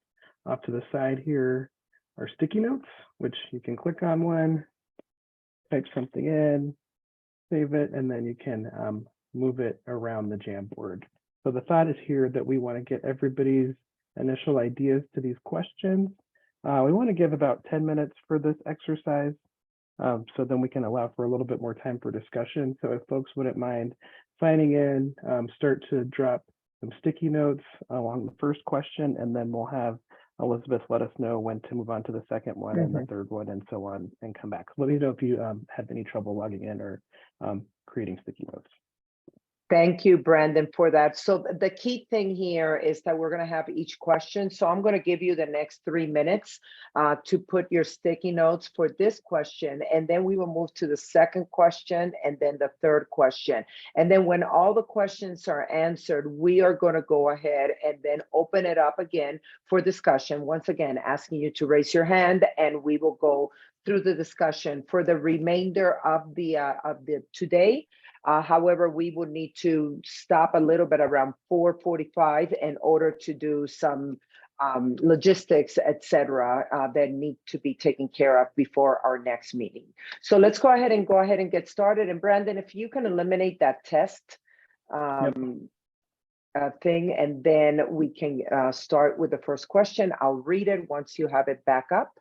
off to the side here are sticky notes, which you can click on one, type something in, save it, and then you can move it around the Jamboard. So the thought is here that we want to get everybody's initial ideas to these questions. We want to give about 10 minutes for this exercise, so then we can allow for a little bit more time for discussion. So if folks wouldn't mind signing in, start to drop some sticky notes along the first question, and then we'll have Elizabeth let us know when to move on to the second one and the third one and so on, and come back. Let me know if you have any trouble logging in or creating sticky notes. Thank you, Brandon, for that. So the key thing here is that we're going to have each question. So I'm going to give you the next 3 minutes to put your sticky notes for this question. And then we will move to the second question and then the third question. And then when all the questions are answered, we are going to go ahead and then open it up again for discussion. Once again, asking you to raise your hand and we will go through the discussion for the remainder of the today. However, we would need to stop a little bit around 4:45 in order to do some logistics, etc., that need to be taken care of before our next meeting. So let's go ahead and get started. And Brandon, if you can eliminate that test thing, and then we can start with the first question. I'll read it once you have it back up,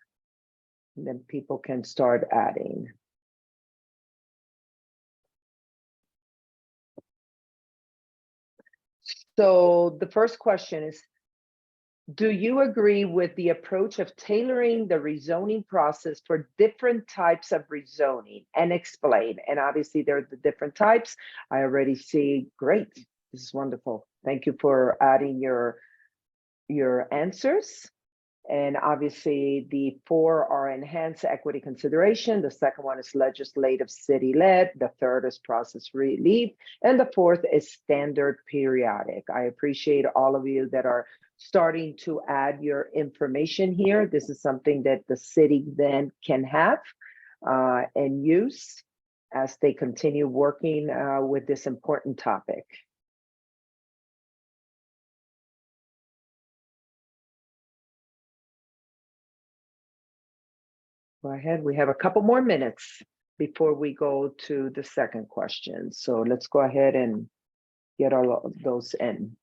and then people can start adding. So the first question is, do you agree with the approach of tailoring the rezoning process for different types of rezoning, and explain? And obviously there are the different types. I already see, great, this is wonderful. Thank you for adding your answers. And obviously the 4 are enhanced equity consideration. The second one is legislative city-led. The third is process relief. And the fourth is standard periodic. I appreciate all of you that are starting to add your information here. This is something that the city then can have and use as they continue working with this important topic. Go ahead. We have a couple more minutes before we go to the second question. So let's go ahead and get all of those in.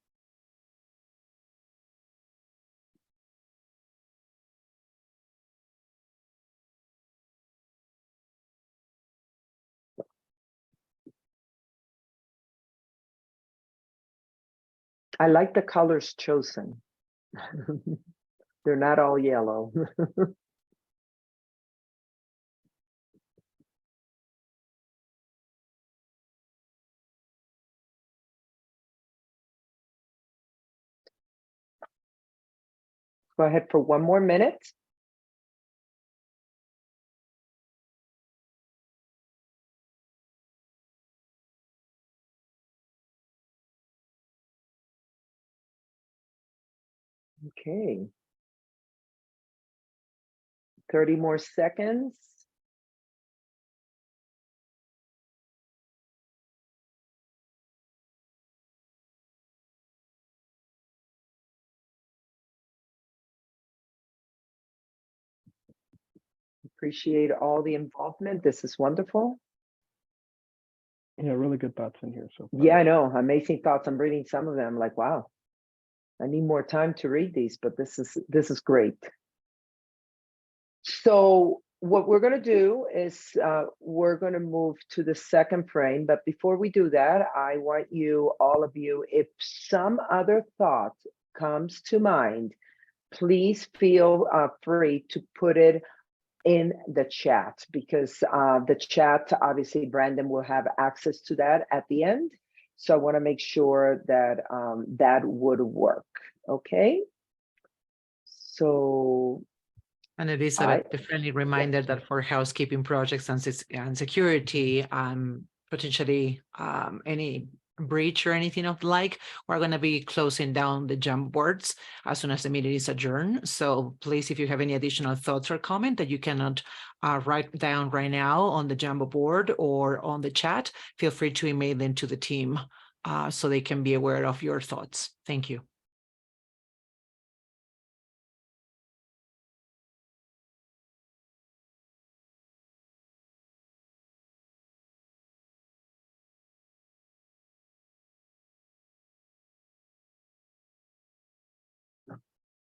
I like the colors chosen. They're not all yellow. Go ahead for 1 more minute. Okay. 30 more seconds. Appreciate all the involvement. This is wonderful. Yeah, really good thoughts in here so far. Yeah, I know. Amazing thoughts. I'm reading some of them like, wow, I need more time to read these, but this is great. So what we're going to do is we're going to move to the second frame. But before we do that, I want you, all of you, if some other thought comes to mind, please feel free to put it in the chat, because the chat, obviously, Brandon will have access to that at the end. So I want to make sure that that would work. Okay. So. And Elizabeth, a friendly reminder that for housekeeping projects and security, potentially any breach or anything of like, we're going to be closing down the jump boards as soon as the meeting is adjourned. So please, if you have any additional thoughts or comment that you cannot write down right now on the Jumbo board or on the chat, feel free to email them to the team so they can be aware of your thoughts. Thank you.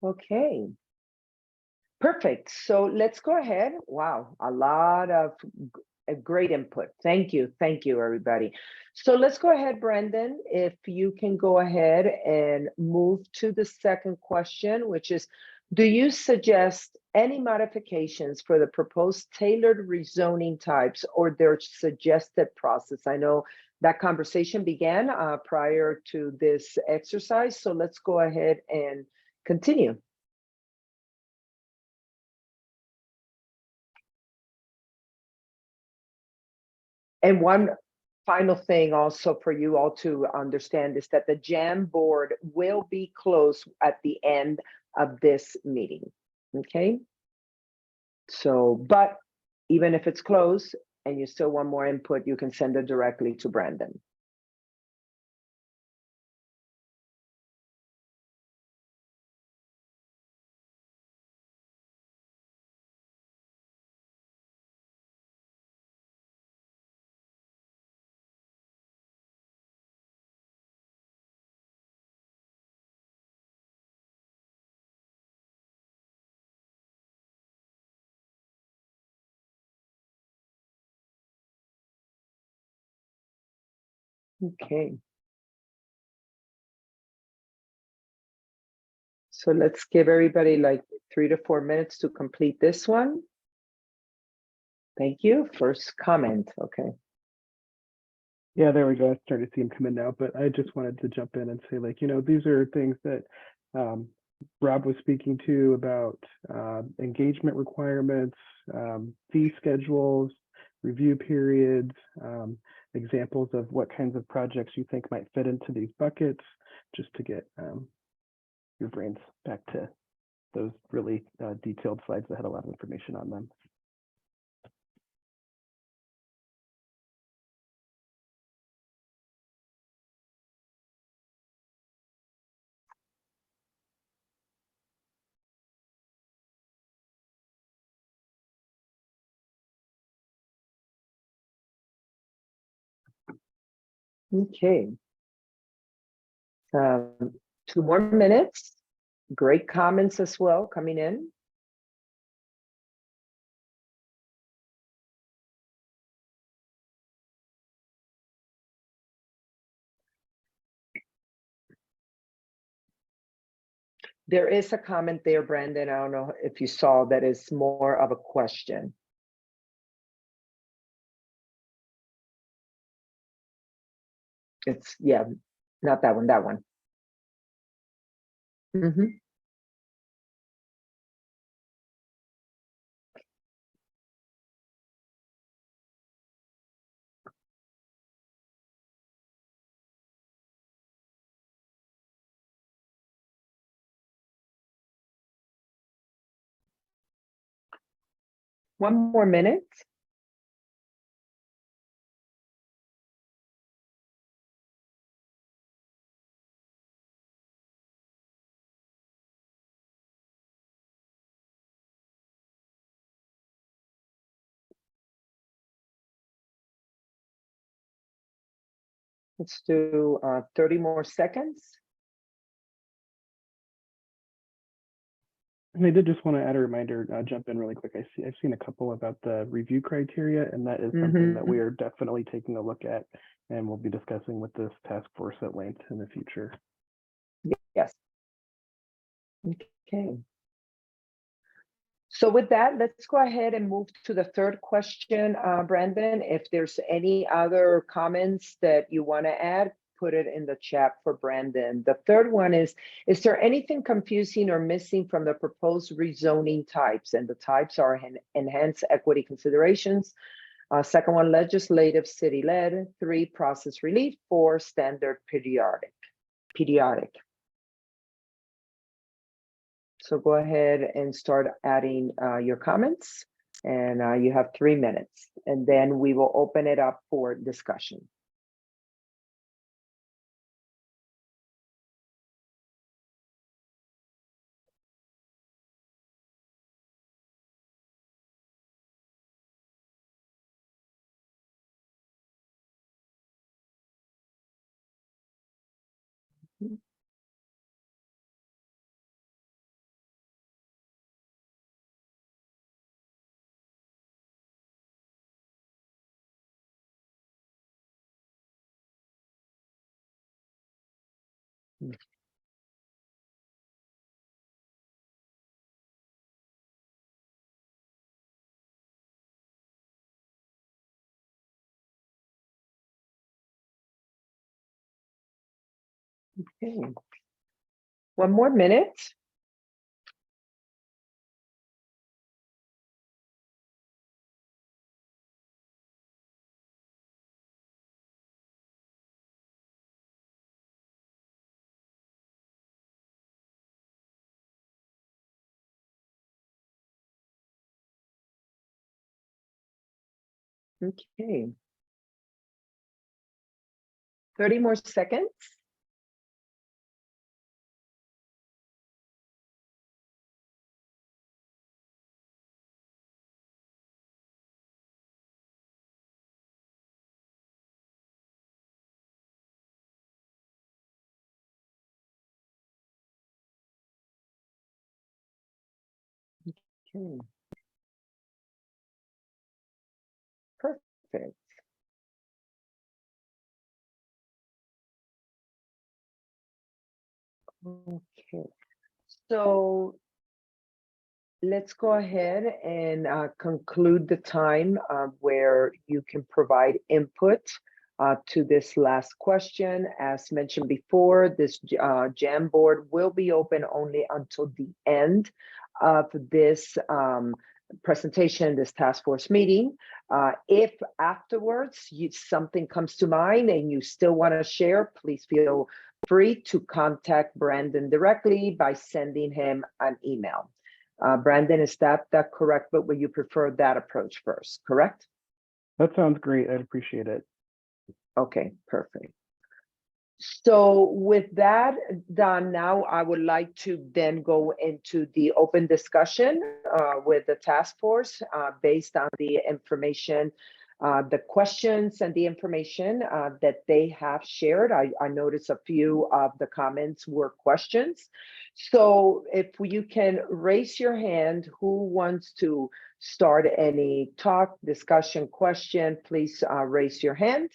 Okay. Perfect. So let's go ahead. Wow, a lot of great input. Thank you. Thank you, everybody. So let's go ahead, Brendan, if you can go ahead and move to the second question, which is, do you suggest any modifications for the proposed tailored rezoning types or their suggested process? I know that conversation began prior to this exercise, so let's go ahead and continue. And one final thing also for you all to understand is that the jam board will be closed at the end of this meeting, okay? So, but even if it's closed and you still want more input, you can send it directly to Brandon. Okay. So let's give everybody like 3 to 4 minutes to complete this one. Thank you. First comment. Okay. Yeah, there we go. I started to see him come in now, but I just wanted to jump in and say, like, you know, these are things that Rob was speaking to about engagement requirements, fee schedules, review periods, examples of what kinds of projects you think might fit into these buckets, just to get your brains back to those really detailed slides that had a lot of information on them. Okay. 2 more minutes. Great comments as well coming in. There is a comment there, Brandon. I don't know if you saw, that is more of a question. It's, yeah, not that one, that one. Mm-hmm. One more minute. Let's do 30 more seconds. And I did just want to add a reminder, jump in really quick. I've seen a couple about the review criteria, and that is something that we are definitely taking a look at, and we'll be discussing with this task force at length in the future. Yes. Okay. So with that, let's go ahead and move to the third question, Brandon. If there's any other comments that you want to add, put it in the chat for Brandon. The third one is there anything confusing or missing from the proposed rezoning types? And the types are enhanced equity considerations. Second one, legislative city-led. 3, process relief. 4, standard periodic. So go ahead and start adding your comments, and you have 3 minutes, and then we will open it up for discussion. Okay. 1 more minute. Okay. 30 more seconds. Okay. Perfect. Okay. So let's go ahead and conclude the time where you can provide input to this last question. As mentioned before, this Jam board will be open only until the end of this presentation, this task force meeting. If afterwards something comes to mind and you still want to share, please feel free to contact Brandon directly by sending him an email. Brandon, is that correct? But would you prefer that approach first, correct? That sounds great. I'd appreciate it. Okay, perfect. So with that done, now I would like to then go into the open discussion with the task force based on the information, the questions and the information that they have shared. I noticed a few of the comments were questions. So if you can raise your hand, who wants to start any talk, discussion, question, please raise your hand.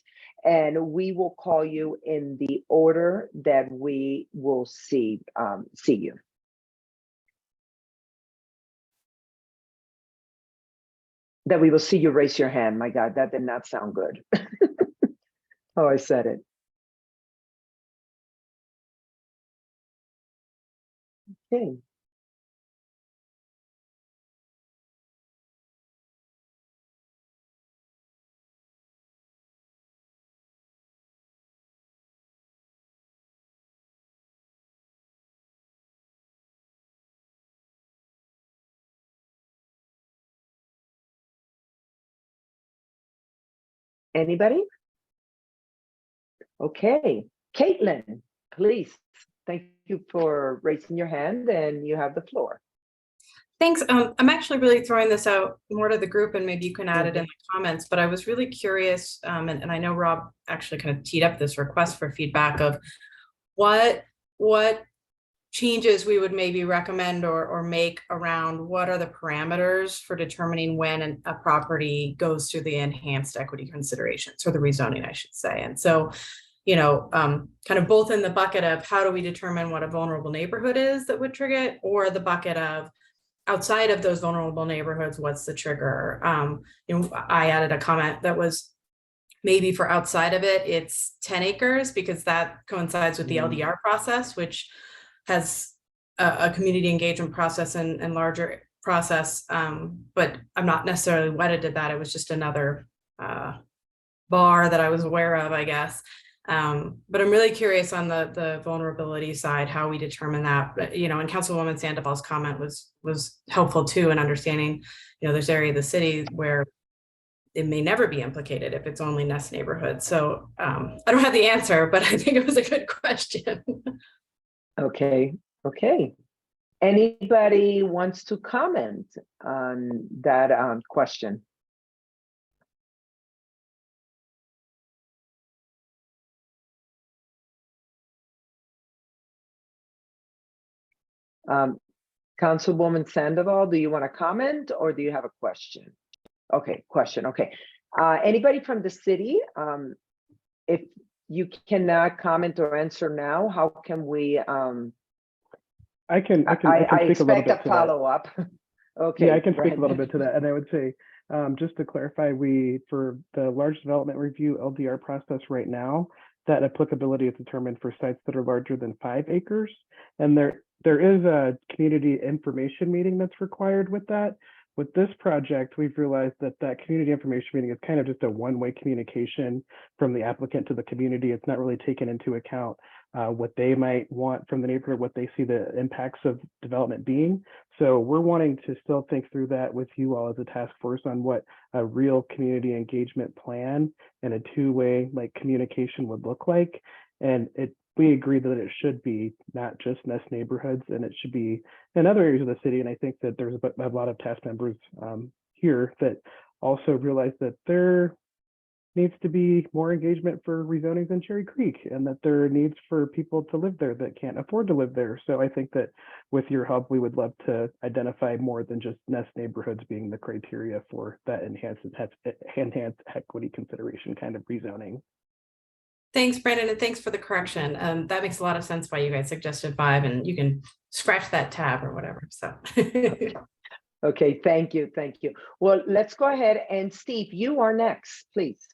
And we will call you in the order that we will see you. That we will see you raise your hand. My God, that did not sound good. Oh, I said it. Okay. Anybody? Okay. Caitlin, please. Thank you for raising your hand, and you have the floor. Thanks. I'm actually really throwing this out more to the group and maybe you can add it in the comments, but I was really curious, and I know Rob actually kind of teed up this request for feedback of what changes we would maybe recommend or make around what are the parameters for determining when a property goes through the enhanced equity considerations or the rezoning, I should say. And so, you know, kind of both in the bucket of how do we determine what a vulnerable neighborhood is that would trigger it, or the bucket of outside of those vulnerable neighborhoods, what's the trigger? You know, I added a comment that was maybe for outside of it, it's 10 acres because that coincides with the LDR process, which has a community engagement process and larger process. But I'm not necessarily wedded to that. It was just another bar that I was aware of, I guess. But I'm really curious on the vulnerability side, how we determine that. But, you know, and Councilwoman Sandoval's comment was helpful too in understanding, you know, there's area of the city where it may never be implicated if it's only Nest neighborhood. So I don't have the answer, but I think it was a good question. Okay. Anybody wants to comment on that question? Councilwoman Sandoval, do you want to comment or do you have a question? Okay, question. Okay. Anybody from the city? If you cannot comment or answer now, how can we? I can speak a little bit to follow-up. Okay. Yeah, I can speak a little bit to that. And I would say, just to clarify, for the large development review LDR process right now, that applicability is determined for sites that are larger than 5 acres. And there is a community information meeting that's required with that. With this project, we've realized that community information meeting is kind of just a one-way communication from the applicant to the community. It's not really taken into account what they might want from the neighborhood, what they see the impacts of development being. So we're wanting to still think through that with you all as a task force on what a real community engagement plan and a two-way communication would look like. And we agree that it should be not just Nest neighborhoods, and it should be in other areas of the city. And I think that there's a lot of task members here that also realize that there needs to be more engagement for rezonings in Cherry Creek, and that there are needs for people to live there that can't afford to live there. So I think that with your help, we would love to identify more than just Nest neighborhoods being the criteria for that enhanced equity consideration kind of rezoning. Thanks, Brandon, and thanks for the correction. That makes a lot of sense why you guys suggested 5, and you can scratch that tab or whatever. So. Okay, thank you. Well, let's go ahead, and Steve, you are next, please.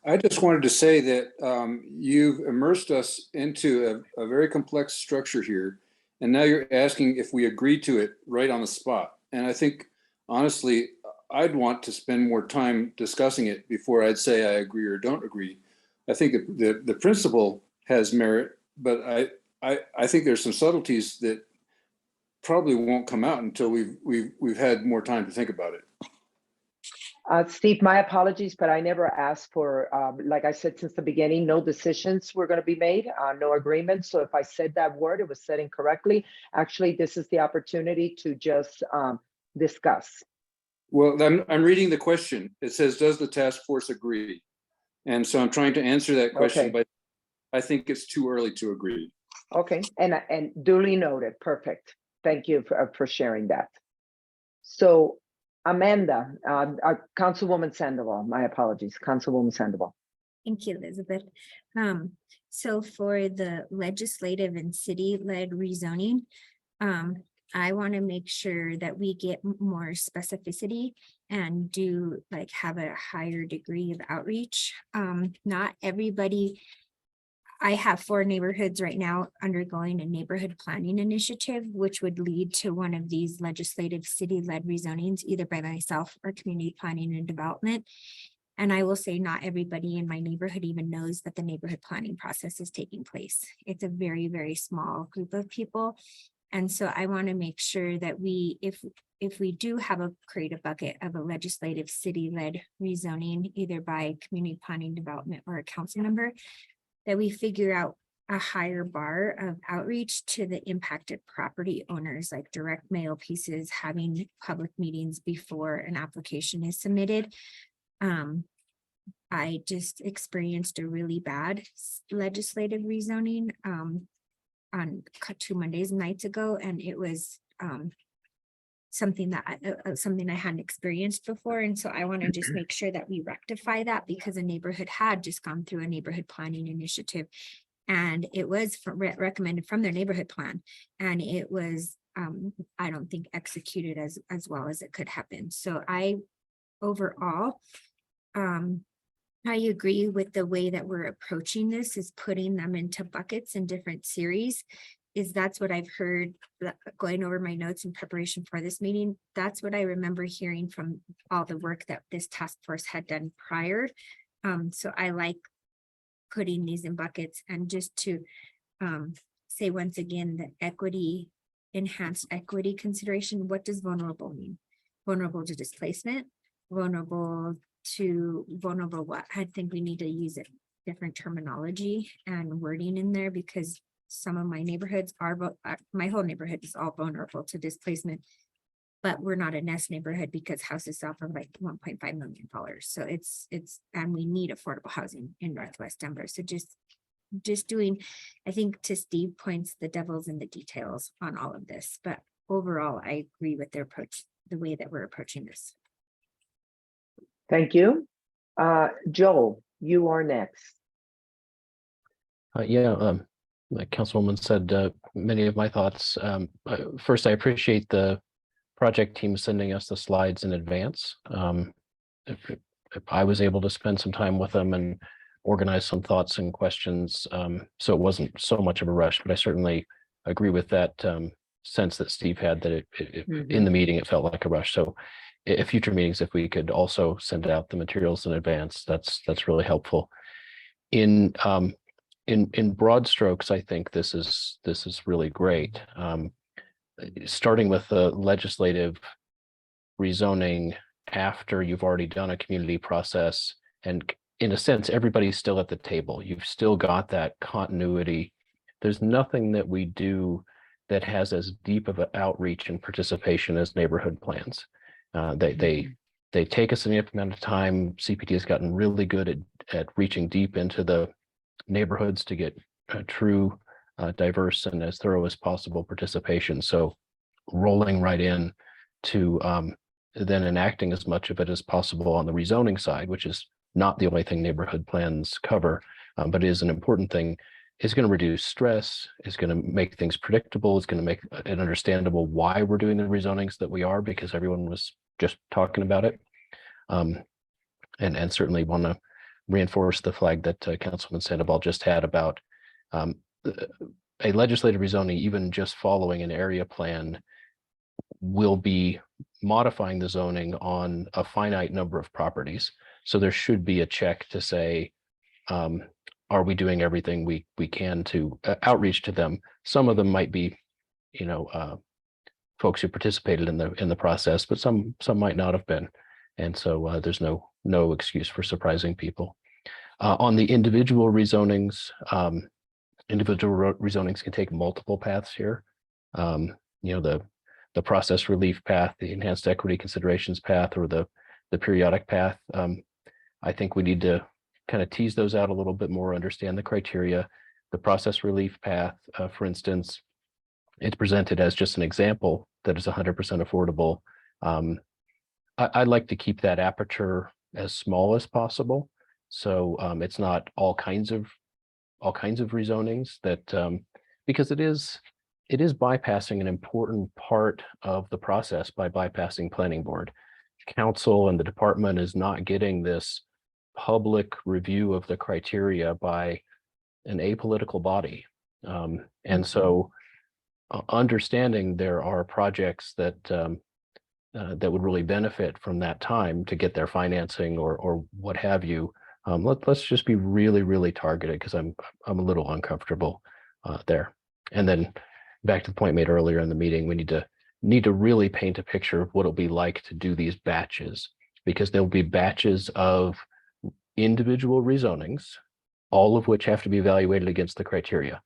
I just wanted to say that you've immersed us into a very complex structure here, and now you're asking if we agree to it right on the spot. And I think, honestly, I'd want to spend more time discussing it before I'd say I agree or don't agree. I think the principle has merit, but I think there's some subtleties that probably won't come out until we've had more time to think about it. Steve, my apologies, but I never asked for, like I said since the beginning, no decisions were going to be made, no agreement. So if I said that word, it was said incorrectly. Actually, this is the opportunity to just discuss. Well, I'm reading the question. It says, does the task force agree? And so I'm trying to answer that question, but I think it's too early to agree. Okay, and duly noted. Perfect. Thank you for sharing that. So Amanda, Councilwoman Sandoval, my apologies, Councilwoman Sandoval. Thank you, Elizabeth. So for the legislative and city-led rezoning, I want to make sure that we get more specificity and have a higher degree of outreach. Not everybody, I have 4 neighborhoods right now undergoing a neighborhood planning initiative, which would lead to one of these legislative city-led rezonings, either by myself or community planning and development. And I will say not everybody in my neighborhood even knows that the neighborhood planning process is taking place. It's a very, very small group of people. And so I want to make sure that if we do have create a bucket of a legislative city-led rezoning, either by community planning development or a council member, that we figure out a higher bar of outreach to the impacted property owners, like direct mail pieces, having public meetings before an application is submitted. I just experienced a really bad legislative rezoning on 2 Mondays nights ago, and it was something that something I hadn't experienced before. And so I want to just make sure that we rectify that, because a neighborhood had just gone through a neighborhood planning initiative, and it was recommended from their neighborhood plan, and it was I don't think executed as well as it could have been. So overall I agree with the way that we're approaching this, is putting them into buckets in different series. That's what I've heard going over my notes in preparation for this meeting. That's what I remember hearing from all the work that this task force had done prior. So I like putting these in buckets. And just to say once again, the enhanced equity consideration, what does vulnerable mean? Vulnerable to displacement, vulnerable what? I think we need to use different terminology and wording in there, because some of my neighborhoods are, my whole neighborhood is all vulnerable to displacement, but we're not a nest neighborhood because houses sell for like $1.5 million. So it's, and we need affordable housing in Northwest Denver. So just doing, I think to Steve points, the devil's in the details on all of this, but overall, I agree with their approach, the way that we're approaching this. Thank you. Joel, you are next. Like Councilwoman said, many of my thoughts. First, I appreciate the project team sending us the slides in advance. If I was able to spend some time with them and organize some thoughts and questions, so it wasn't so much of a rush, but I certainly agree with that sense that Steve had, that in the meeting, it felt like a rush. So at future meetings, if we could also send out the materials in advance, that's really helpful. In broad strokes, I think this is really great. Starting with the legislative rezoning after you've already done a community process, and in a sense, everybody's still at the table. You've still got that continuity. There's nothing that we do that has as deep of an outreach and participation as neighborhood plans. They take a significant amount of time. CPT has gotten really good at reaching deep into the neighborhoods to get true, diverse, and as thorough as possible participation. So rolling right in to then enacting as much of it as possible on the rezoning side, which is not the only thing neighborhood plans cover, but is an important thing, is going to reduce stress, is going to make things predictable, is going to make it understandable why we're doing the rezonings that we are, because everyone was just talking about it. And certainly want to reinforce the flag that Councilman Sandoval just had about a legislative rezoning, even just following an area plan, will be modifying the zoning on a finite number of properties. So there should be a check to say, are we doing everything we can to outreach to them? Some of them might be, folks who participated in the process, but some might not have been, and so there's no excuse for surprising people. On the individual rezonings, can take multiple paths here. The process relief path, the enhanced equity considerations path, or the periodic path. I think we need to kind of tease those out a little bit more, understand the criteria. The process relief path, for instance, it's presented as just an example that is 100% affordable. I'd like to keep that aperture as small as possible, so it's not all kinds of rezonings, that because it is bypassing an important part of the process by bypassing planning board. Council and the department is not getting this public review of the criteria by an apolitical body, and so understanding there are projects that that would really benefit from that time to get their financing or what have you. Let's just be really, really targeted, because I'm a little uncomfortable there. And then back to the point made earlier in the meeting, we need to really paint a picture of what it'll be like to do these batches, because there'll be batches of individual rezonings all of which have to be evaluated against the criteria.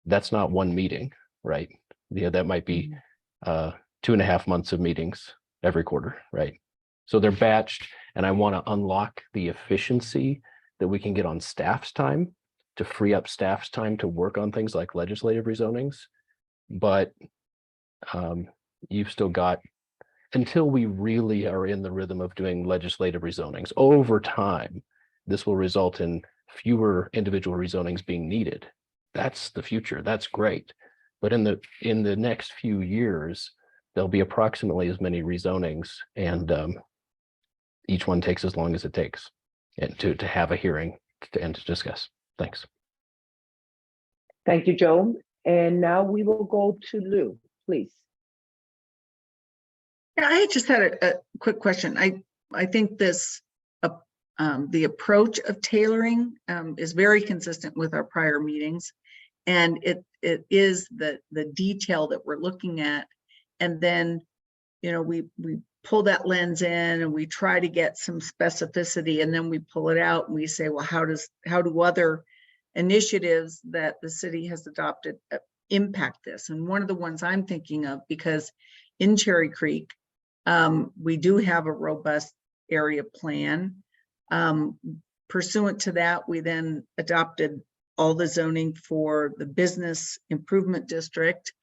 That's not one meeting, right? Yeah, that might be 2.5 months of meetings every quarter, right? So they're batched, and I want to unlock the efficiency that we can get on staff's time to free up staff's time to work on things like legislative rezonings. But you've still got, until we really are in the rhythm of doing legislative rezonings over time, this will result in fewer individual rezonings being needed. That's the future. That's great. But in the next few years, there'll be approximately as many rezonings, and each one takes as long as it takes, and to have a hearing and to discuss. Thanks. Thank you, Joe. And now we will go to Lou, please. Yeah, I just had a quick question. I think this the approach of tailoring is very consistent with our prior meetings, and it is the detail that we're looking at, and then we pull that lens in and we try to get some specificity, and then we pull it out and we say, well, how do other initiatives that the city has adopted impact this? And one of the ones I'm thinking of, because in Cherry Creek, we do have a robust area plan. Pursuant to that, we then adopted all the zoning for the business improvement district.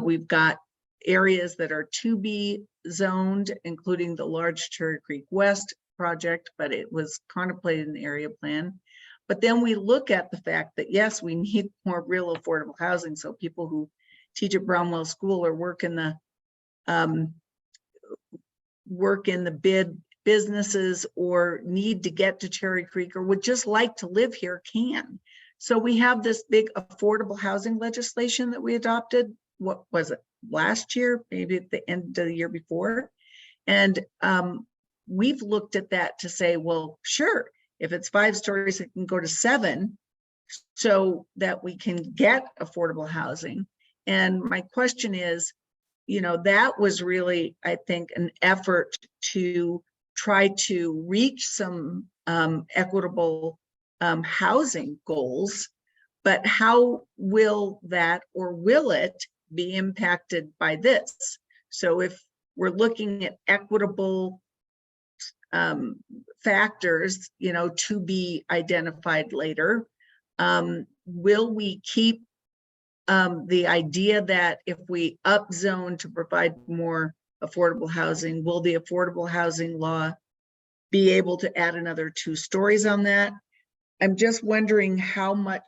We've got areas that are to be zoned, including the large Cherry Creek West project, but it was contemplated in the area plan. But then we look at the fact that, yes, we need more real affordable housing. So people who teach at Brownwell School or work in the bid businesses or need to get to Cherry Creek or would just like to live here can. So we have this big affordable housing legislation that we adopted. What was it, last year, maybe at the end of the year before? And we've looked at that to say, well, sure, if it's 5 stories, it can go to 7 so that we can get affordable housing. And my question is, that was really, I think, an effort to try to reach some equitable housing goals, but how will that, or will it be impacted by this? So if we're looking at equitable factors, to be identified later, will we keep the idea that if we upzone to provide more affordable housing, will the affordable housing law be able to add another 2 stories on that? I'm just wondering how much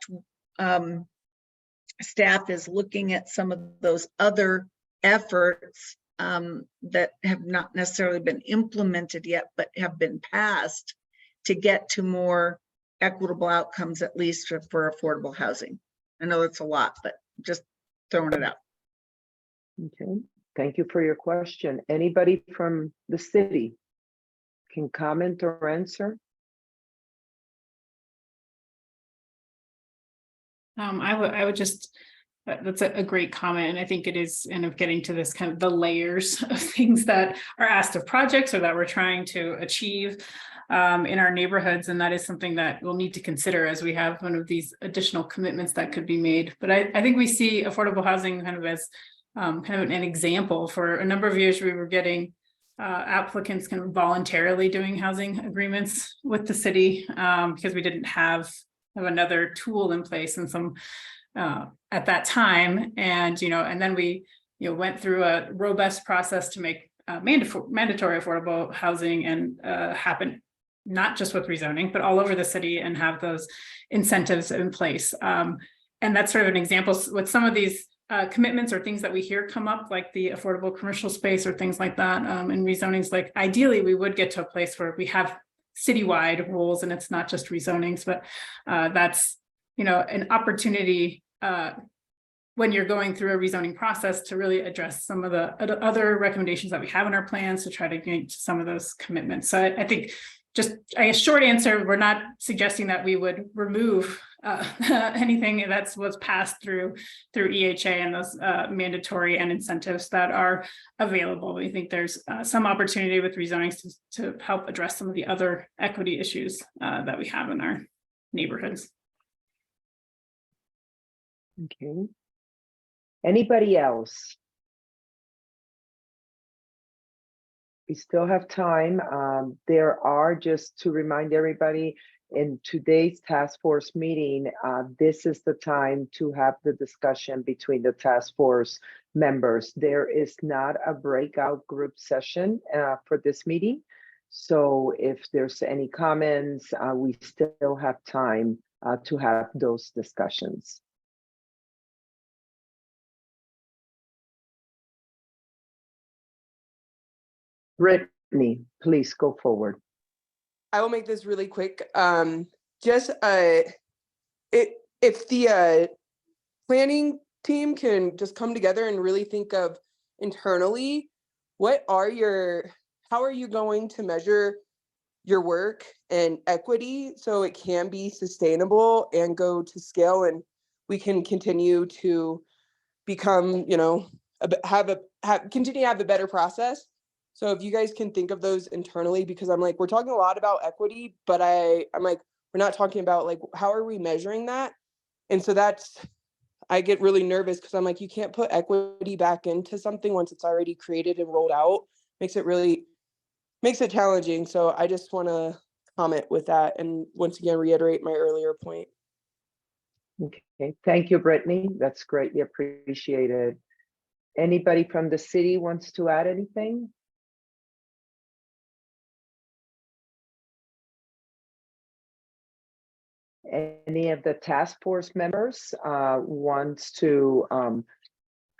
staff is looking at some of those other efforts that have not necessarily been implemented yet, but have been passed to get to more equitable outcomes, at least for affordable housing. I know that's a lot, but just throwing it out. Okay, thank you for your question. Anybody from the city can comment or answer? I would just, that's a great comment. And I think it is kind of getting to this kind of the layers of things that are asked of projects or that we're trying to achieve in our neighborhoods. And that is something that we'll need to consider as we have one of these additional commitments that could be made. But I think we see affordable housing kind of as kind of an example. For a number of years, we were getting applicants kind of voluntarily doing housing agreements with the city because we didn't have another tool in place and some at that time. And then we went through a robust process to make mandatory affordable housing and happen not just with rezoning, but all over the city, and have those incentives in place. And that's sort of an example with some of these commitments or things that we hear come up, like the affordable commercial space or things like that. And rezonings, like ideally we would get to a place where we have citywide rules and it's not just rezonings, but that's an opportunity when you're going through a rezoning process to really address some of the other recommendations that we have in our plans to try to get to some of those commitments. So I think just a short answer, we're not suggesting that we would remove anything that's was passed through EHA and those mandatory and incentives that are available. We think there's some opportunity with rezonings to help address some of the other equity issues that we have in our neighborhoods. Okay. Anybody else? We still have time. There are, just to remind everybody, in today's task force meeting, this is the time to have the discussion between the task force members. There is not a breakout group session for this meeting. So if there's any comments, we still have time to have those discussions. Brittany, please go forward. I will make this really quick. Just if the planning team can just come together and really think of internally, how are you going to measure your work and equity so it can be sustainable and go to scale, and we can continue to become, continue to have a better process. So if you guys can think of those internally, because I'm like, we're talking a lot about equity, but I'm like, we're not talking about like, how are we measuring that? And so I get really nervous because I'm like, you can't put equity back into something once it's already created and rolled out. Makes it challenging. So I just want to comment with that. And once again, reiterate my earlier point. Okay, thank you, Brittany. That's greatly appreciated. Anybody from the city wants to add anything? Any of the task force members wants to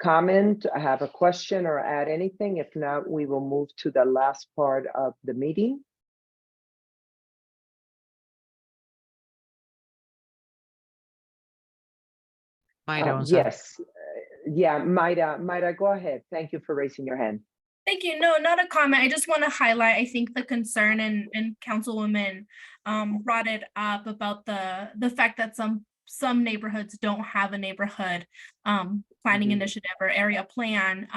comment, have a question, or add anything? If not, we will move to the last part of the meeting. Yes. Yeah, Mayra, go ahead. Thank you for raising your hand. Thank you. No, not a comment. I just want to highlight, I think, the concern, and Councilwoman brought it up about the fact that some neighborhoods don't have a neighborhood planning initiative or area plan.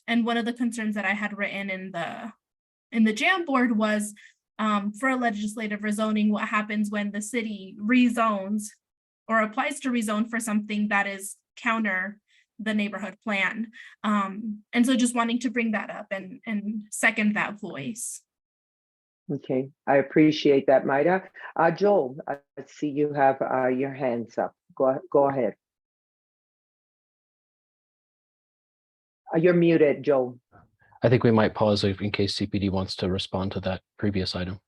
And one of the concerns that I had written in the jam board was for a legislative rezoning, what happens when the city rezones or applies to rezone for something that is counter the neighborhood plan. And so just wanting to bring that up and second that voice. Okay, I appreciate that, Mayra. Joel, I see you have your hands up. Go ahead. You're muted, Joel. I think we might pause in case CPD wants to respond to that previous item.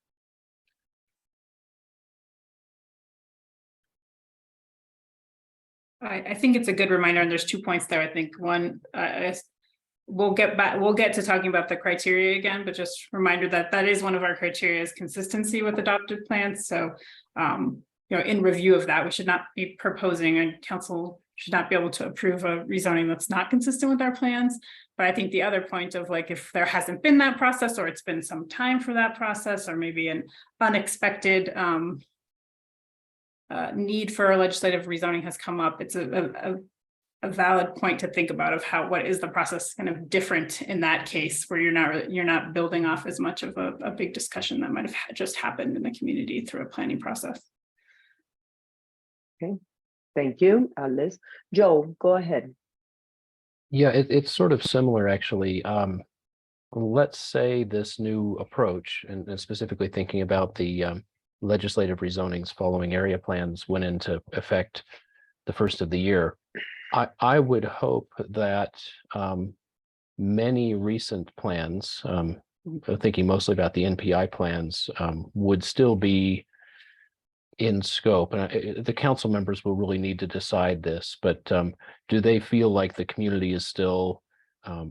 I think it's a good reminder, and there's 2 points there. I think one, we'll get to talking about the criteria again, but just reminder that is one of our criteria, is consistency with adopted plans. So, in review of that, we should not be proposing, and council should not be able to approve a rezoning that's not consistent with our plans. But I think the other point of like, if there hasn't been that process, or it's been some time for that process, or maybe an unexpected need for a legislative rezoning has come up, it's a valid point to think about of what is the process kind of different in that case, where you're not building off as much of a big discussion that might have just happened in the community through a planning process. Okay, thank you, Liz. Joe, go ahead. Yeah, it's sort of similar, actually. Let's say this new approach, and specifically thinking about the legislative rezonings following area plans went into effect the first of the year. I would hope that many recent plans, thinking mostly about the NPI plans, would still be in scope. And the council members will really need to decide this, but do they feel like the community is still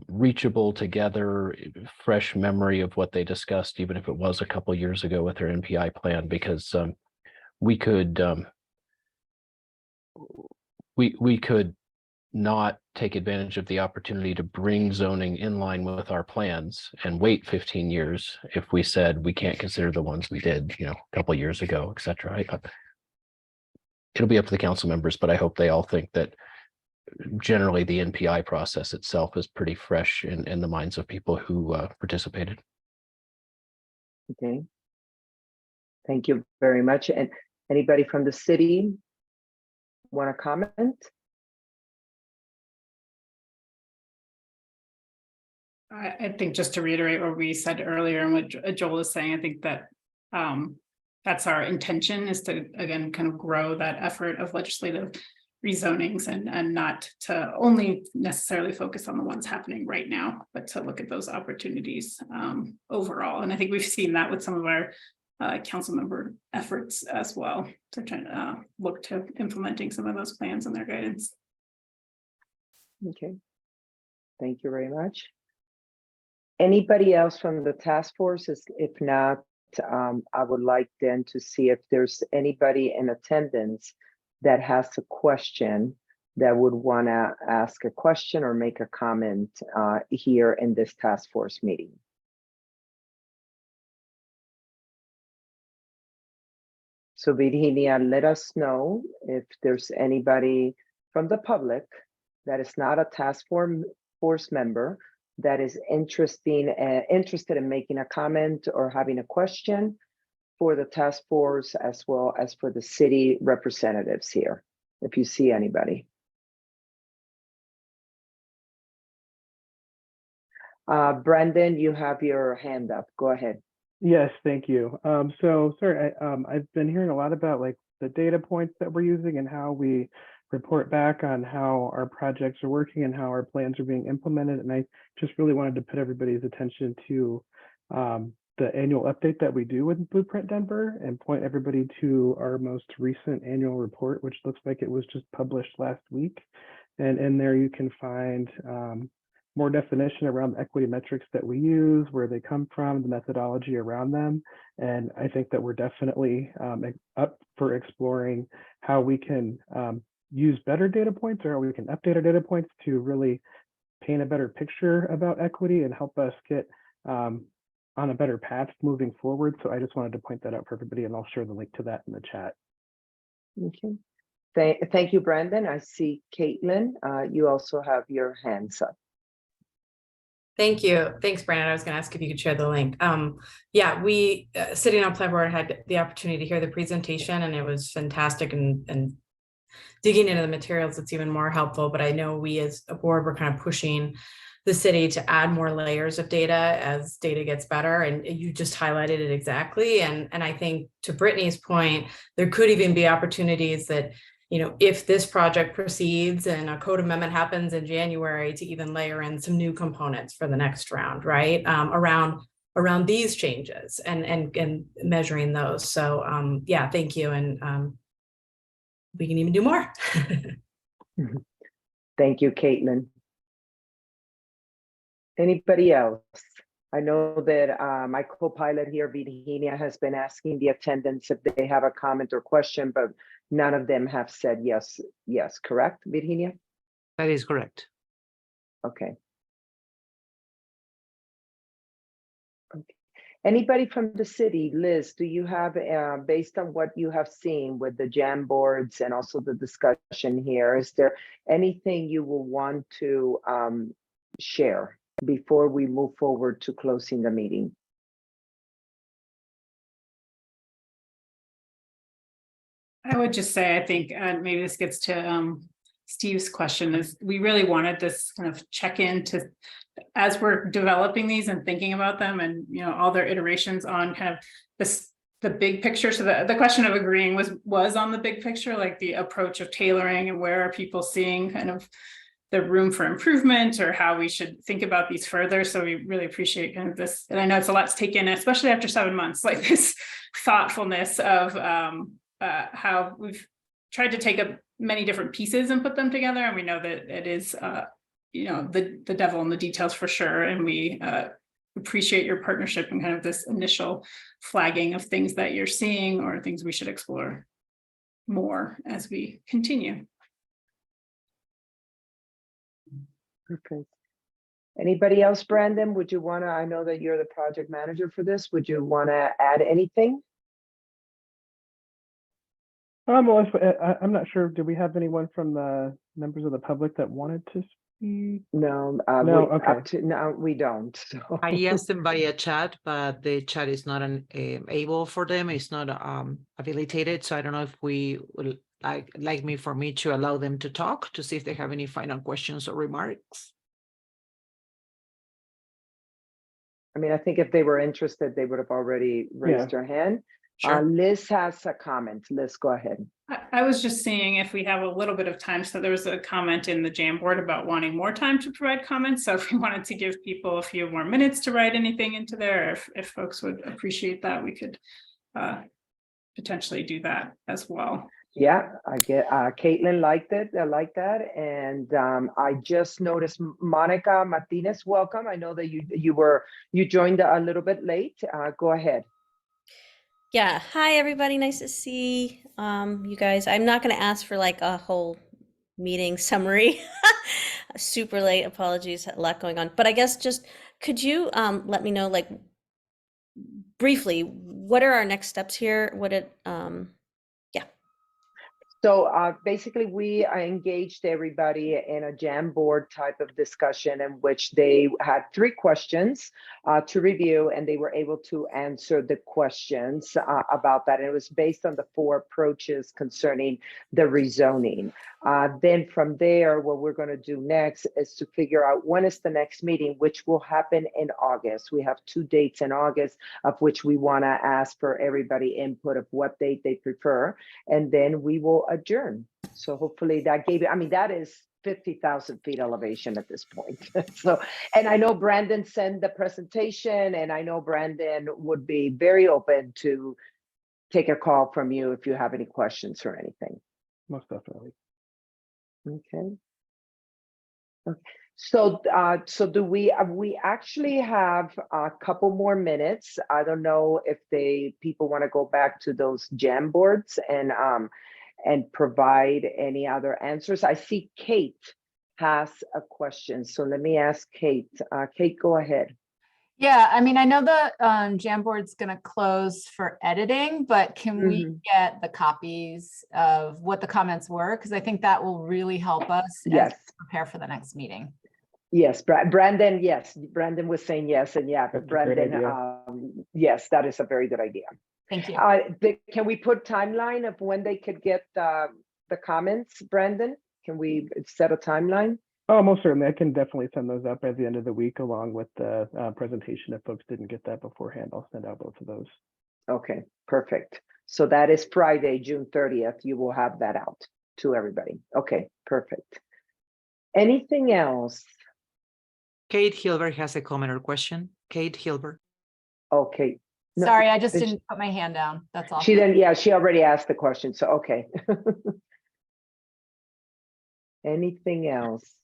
reachable together, fresh memory of what they discussed, even if it was a couple of years ago with their NPI plan? Because we could not take advantage of the opportunity to bring zoning in line with our plans and wait 15 years if we said we can't consider the ones we did, a couple of years ago, et cetera. It'll be up to the council members, but I hope they all think that generally the NPI process itself is pretty fresh in the minds of people who participated. Okay. Thank you very much. And anybody from the city want to comment? I think just to reiterate what we said earlier and what Joel is saying, I think that that's our intention, is to, again, kind of grow that effort of legislative rezonings and not to only necessarily focus on the ones happening right now, but to look at those opportunities overall. And I think we've seen that with some of our council member efforts as well, to try to look to implementing some of those plans and their guidance. Okay. Thank you very much. Anybody else from the task forces? If not, I would like then to see if there's anybody in attendance that has a question that would want to ask a question or make a comment here in this task force meeting. So Virginia, let us know if there's anybody from the public that is not a task force member that is interested in making a comment or having a question for the task force, as well as for the city representatives here, if you see anybody. Brendan, you have your hand up. Go ahead. Yes, thank you. So sorry, I've been hearing a lot about like the data points that we're using and how we report back on how our projects are working and how our plans are being implemented. And I just really wanted to put everybody's attention to the annual update that we do with Blueprint Denver and point everybody to our most recent annual report, which looks like it was just published last week. And in there you can find more definition around the equity metrics that we use, where they come from, the methodology around them. And I think that we're definitely up for exploring how we can use better data points, or how we can update our data points to really paint a better picture about equity and help us get on a better path moving forward. So I just wanted to point that out for everybody, and I'll share the link to that in the chat. Okay. Thank you, Brandon. I see Caitlin, you also have your hands up. Thank you. Thanks, Brandon. I was going to ask if you could share the link. Yeah, we sitting on Plan Board had the opportunity to hear the presentation, and it was fantastic, and digging into the materials, it's even more helpful. But I know we as a board, we're kind of pushing the city to add more layers of data as data gets better. And you just highlighted it exactly. And I think to Brittany's point, there could even be opportunities that, you know, if this project proceeds and a code amendment happens in January, to even layer in some new components for the next round, right? Around these changes and measuring those. So yeah, thank you. And we can even do more. Thank you, Caitlin. Anybody else? I know that my co-pilot here, Virginia, has been asking the attendants if they have a comment or question, but none of them have said yes. Yes, correct, Virginia? That is correct. Okay. Okay. Anybody from the city? Liz, do you have, based on what you have seen with the jam boards and also the discussion here, is there anything you will want to share before we move forward to closing the meeting? I would just say, I think maybe this gets to Steve's question, is we really wanted this kind of check-in to, as we're developing these and thinking about them, and you know, all their iterations on kind of this, the big picture. So the question of agreeing was on the big picture, like the approach of tailoring and where are people seeing kind of the room for improvement, or how we should think about these further. So we really appreciate kind of this. And I know it's a lot to take in, especially after 7 months, like this thoughtfulness of how we've tried to take up many different pieces and put them together. And we know that it is, you know, the devil in the details for sure. And we appreciate your partnership and kind of this initial flagging of things that you're seeing or things we should explore more as we continue. Okay. Anybody else, Brandon? Would you want to, I know that you're the project manager for this, would you want to add anything? Well, I'm not sure. Do we have anyone from the members of the public that wanted to speak? No, No, okay. up to now we don't. So. I asked them via chat, but the chat is not able for them. It's not habilitated. So I don't know if we would like for me to allow them to talk to see if they have any final questions or remarks. I mean, I think if they were interested, they would have already raised their hand. Liz has a comment. Liz, go ahead. I was just seeing if we have a little bit of time. So there was a comment in the Jamboard about wanting more time to provide comments. So if we wanted to give people a few more minutes to write anything into there, if folks would appreciate that, we could potentially do that as well. Yeah, I get Caitlin liked it. I like that. And I just noticed Monica Martinez, welcome. I know that you joined a little bit late. Go ahead. Yeah, hi everybody, nice to see you guys. I'm not going to ask for like a whole meeting summary. Super late, apologies, a lot going on. But I guess just could you let me know, like, briefly, what are our next steps here? So basically, we engaged everybody in a Jamboard type of discussion in which they had 3 questions to review, and they were able to answer the questions about that. And it was based on the 4 approaches concerning the rezoning. Then from there, what we're going to do next is to figure out when is the next meeting, which will happen in August. We have 2 dates in August of which we want to ask for everybody input of what date they prefer, and then we will adjourn. So hopefully that gave you, I mean, that is 50,000 feet elevation at this point. So, and I know Brandon sent the presentation, and I know Brandon would be very open to take a call from you if you have any questions or anything. Most definitely. Okay. So, so do we actually have a couple more minutes. I don't know if people want to go back to those Jamboards and provide any other answers. I see Kate has a question. So let me ask Kate. Kate, go ahead. Yeah, I mean, I know the Jamboard's going to close for editing, but can we get the copies of what the comments were? Because I think that will really help us as we prepare for the next meeting. Yes, Brandon, yes. Brandon was saying yes, and yeah, but Brandon, yes, that is a very good idea. Thank you. Can we put timeline of when they could get the comments, Brandon? Can we set a timeline? Oh, most certainly. I can definitely send those out by the end of the week, along with the presentation. If folks didn't get that beforehand, I'll send out both of those. Okay, perfect. So that is Friday, June 30th. You will have that out to everybody. Okay, perfect. Anything else? Kate Hilbert has a comment or question. Kate Hilbert. Okay. No, sorry, I just didn't put my hand down. That's all. She didn't. Yeah, she already asked the question. So okay. Anything else?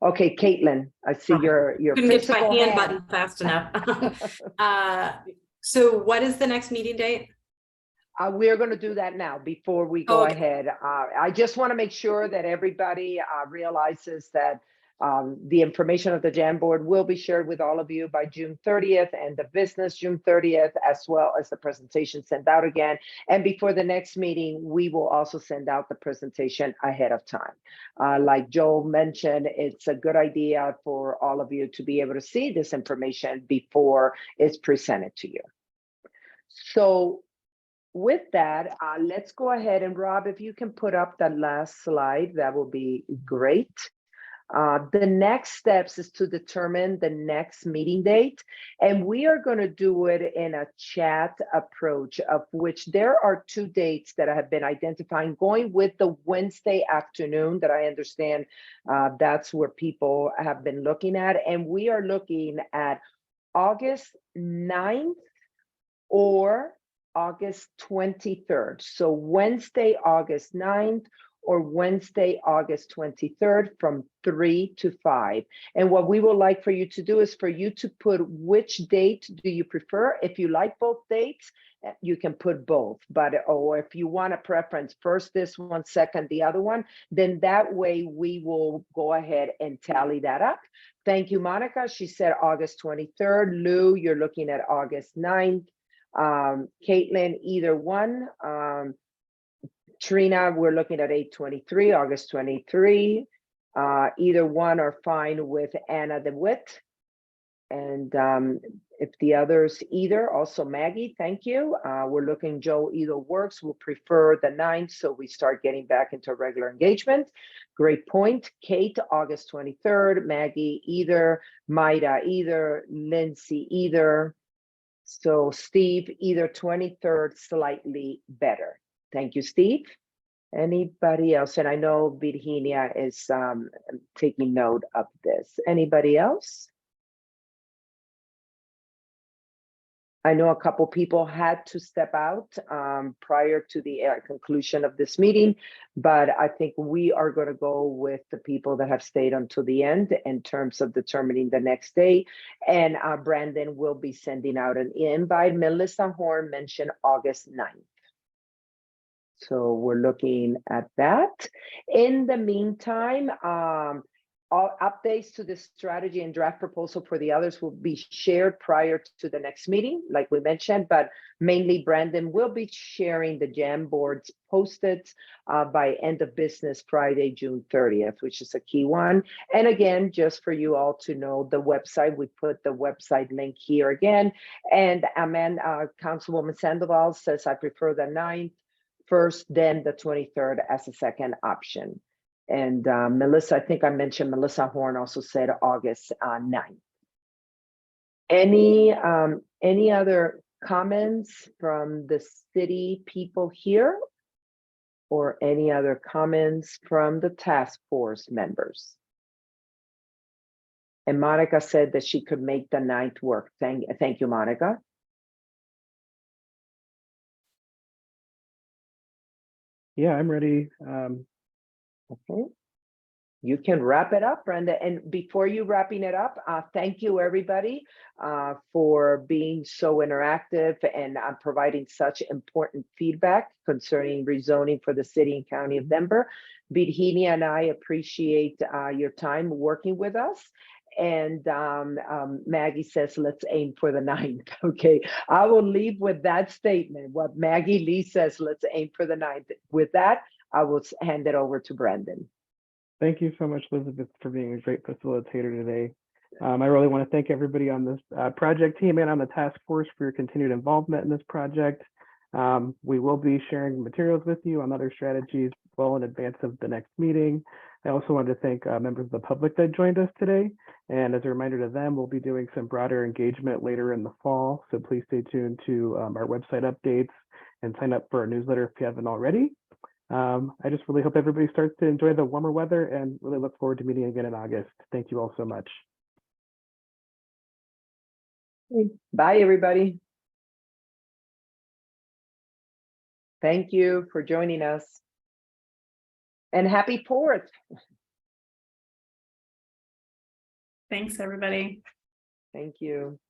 Okay, Caitlin, I see your couldn't get to my physical hand button fast enough. So what is the next meeting date? We're going to do that now before we go ahead. I just want to make sure that everybody realizes that the information of the Jamboard will be shared with all of you by June 30th, and the business June 30th, as well as the presentation sent out again. And before the next meeting, we will also send out the presentation ahead of time. Like Joel mentioned, it's a good idea for all of you to be able to see this information before it's presented to you. So with that, let's go ahead, and Rob, if you can put up that last slide, that will be great. The next steps is to determine the next meeting date, and we are going to do it in a chat approach, of which there are 2 dates that I have been identifying, going with the Wednesday afternoon that I understand that's where people have been looking at, and we are looking at August 9th or August 23rd. So Wednesday, August 9th, or Wednesday, August 23rd from 3 to 5. And what we would like for you to do is for you to put which date do you prefer. If you like both dates, you can put both, but or if you want a preference, first this one, second the other one, then that way we will go ahead and tally that up. Thank you, Monica. She said August 23rd. Lou, you're looking at August 9th. Caitlin, either one. Trina, we're looking at 8/23, August 23. Either one are fine with Anna DeWitt. And if the others either, also Maggie, thank you. We're looking, Joe either works, we'll prefer the 9th, so we start getting back into regular engagement. Great point. Kate, August 23rd, Maggie either, Maida either, Lindsay either. So Steve, either 23rd, slightly better. Thank you, Steve. Anybody else? And I know Virginia is taking note of this. Anybody else? I know a couple people had to step out prior to the conclusion of this meeting, but I think we are going to go with the people that have stayed until the end in terms of determining the next day. And Brandon will be sending out an invite. Melissa Horn mentioned August 9th. So we're looking at that. In the meantime, all updates to the strategy and draft proposal for the others will be shared prior to the next meeting, like we mentioned, but mainly Brandon will be sharing the Jamboards posted by end of business Friday, June 30th, which is a key one. And again, just for you all to know, the website, we put the website link here again. And Councilwoman Sandoval says, I prefer the 9th first, then the 23rd as a second option. And Melissa, I think I mentioned Melissa Horn also said August 9th. Any other comments from the city people here? Or any other comments from the task force members? And Monica said that she could make the 9th work. Thank you, Monica. Yeah, I'm ready. Okay. You can wrap it up, Brenda. And before you wrapping it up, thank you everybody for being so interactive and providing such important feedback concerning rezoning for the city and county of Denver. Virginia and I appreciate your time working with us. And Maggie says, let's aim for the 9th. Okay, I will leave with that statement. What Maggie Lee says, let's aim for the 9th. With that, I will hand it over to Brandon. Thank you so much, Elizabeth, for being a great facilitator today. I really want to thank everybody on this project team and on the task force for your continued involvement in this project. We will be sharing materials with you on other strategies well in advance of the next meeting. I also wanted to thank members of the public that joined us today. And as a reminder to them, we'll be doing some broader engagement later in the fall. So please stay tuned to our website updates and sign up for our newsletter if you haven't already. I just really hope everybody starts to enjoy the warmer weather and really look forward to meeting again in August. Thank you all so much. Bye, everybody. Thank you for joining us. And happy 4th. Thanks, everybody. Thank you.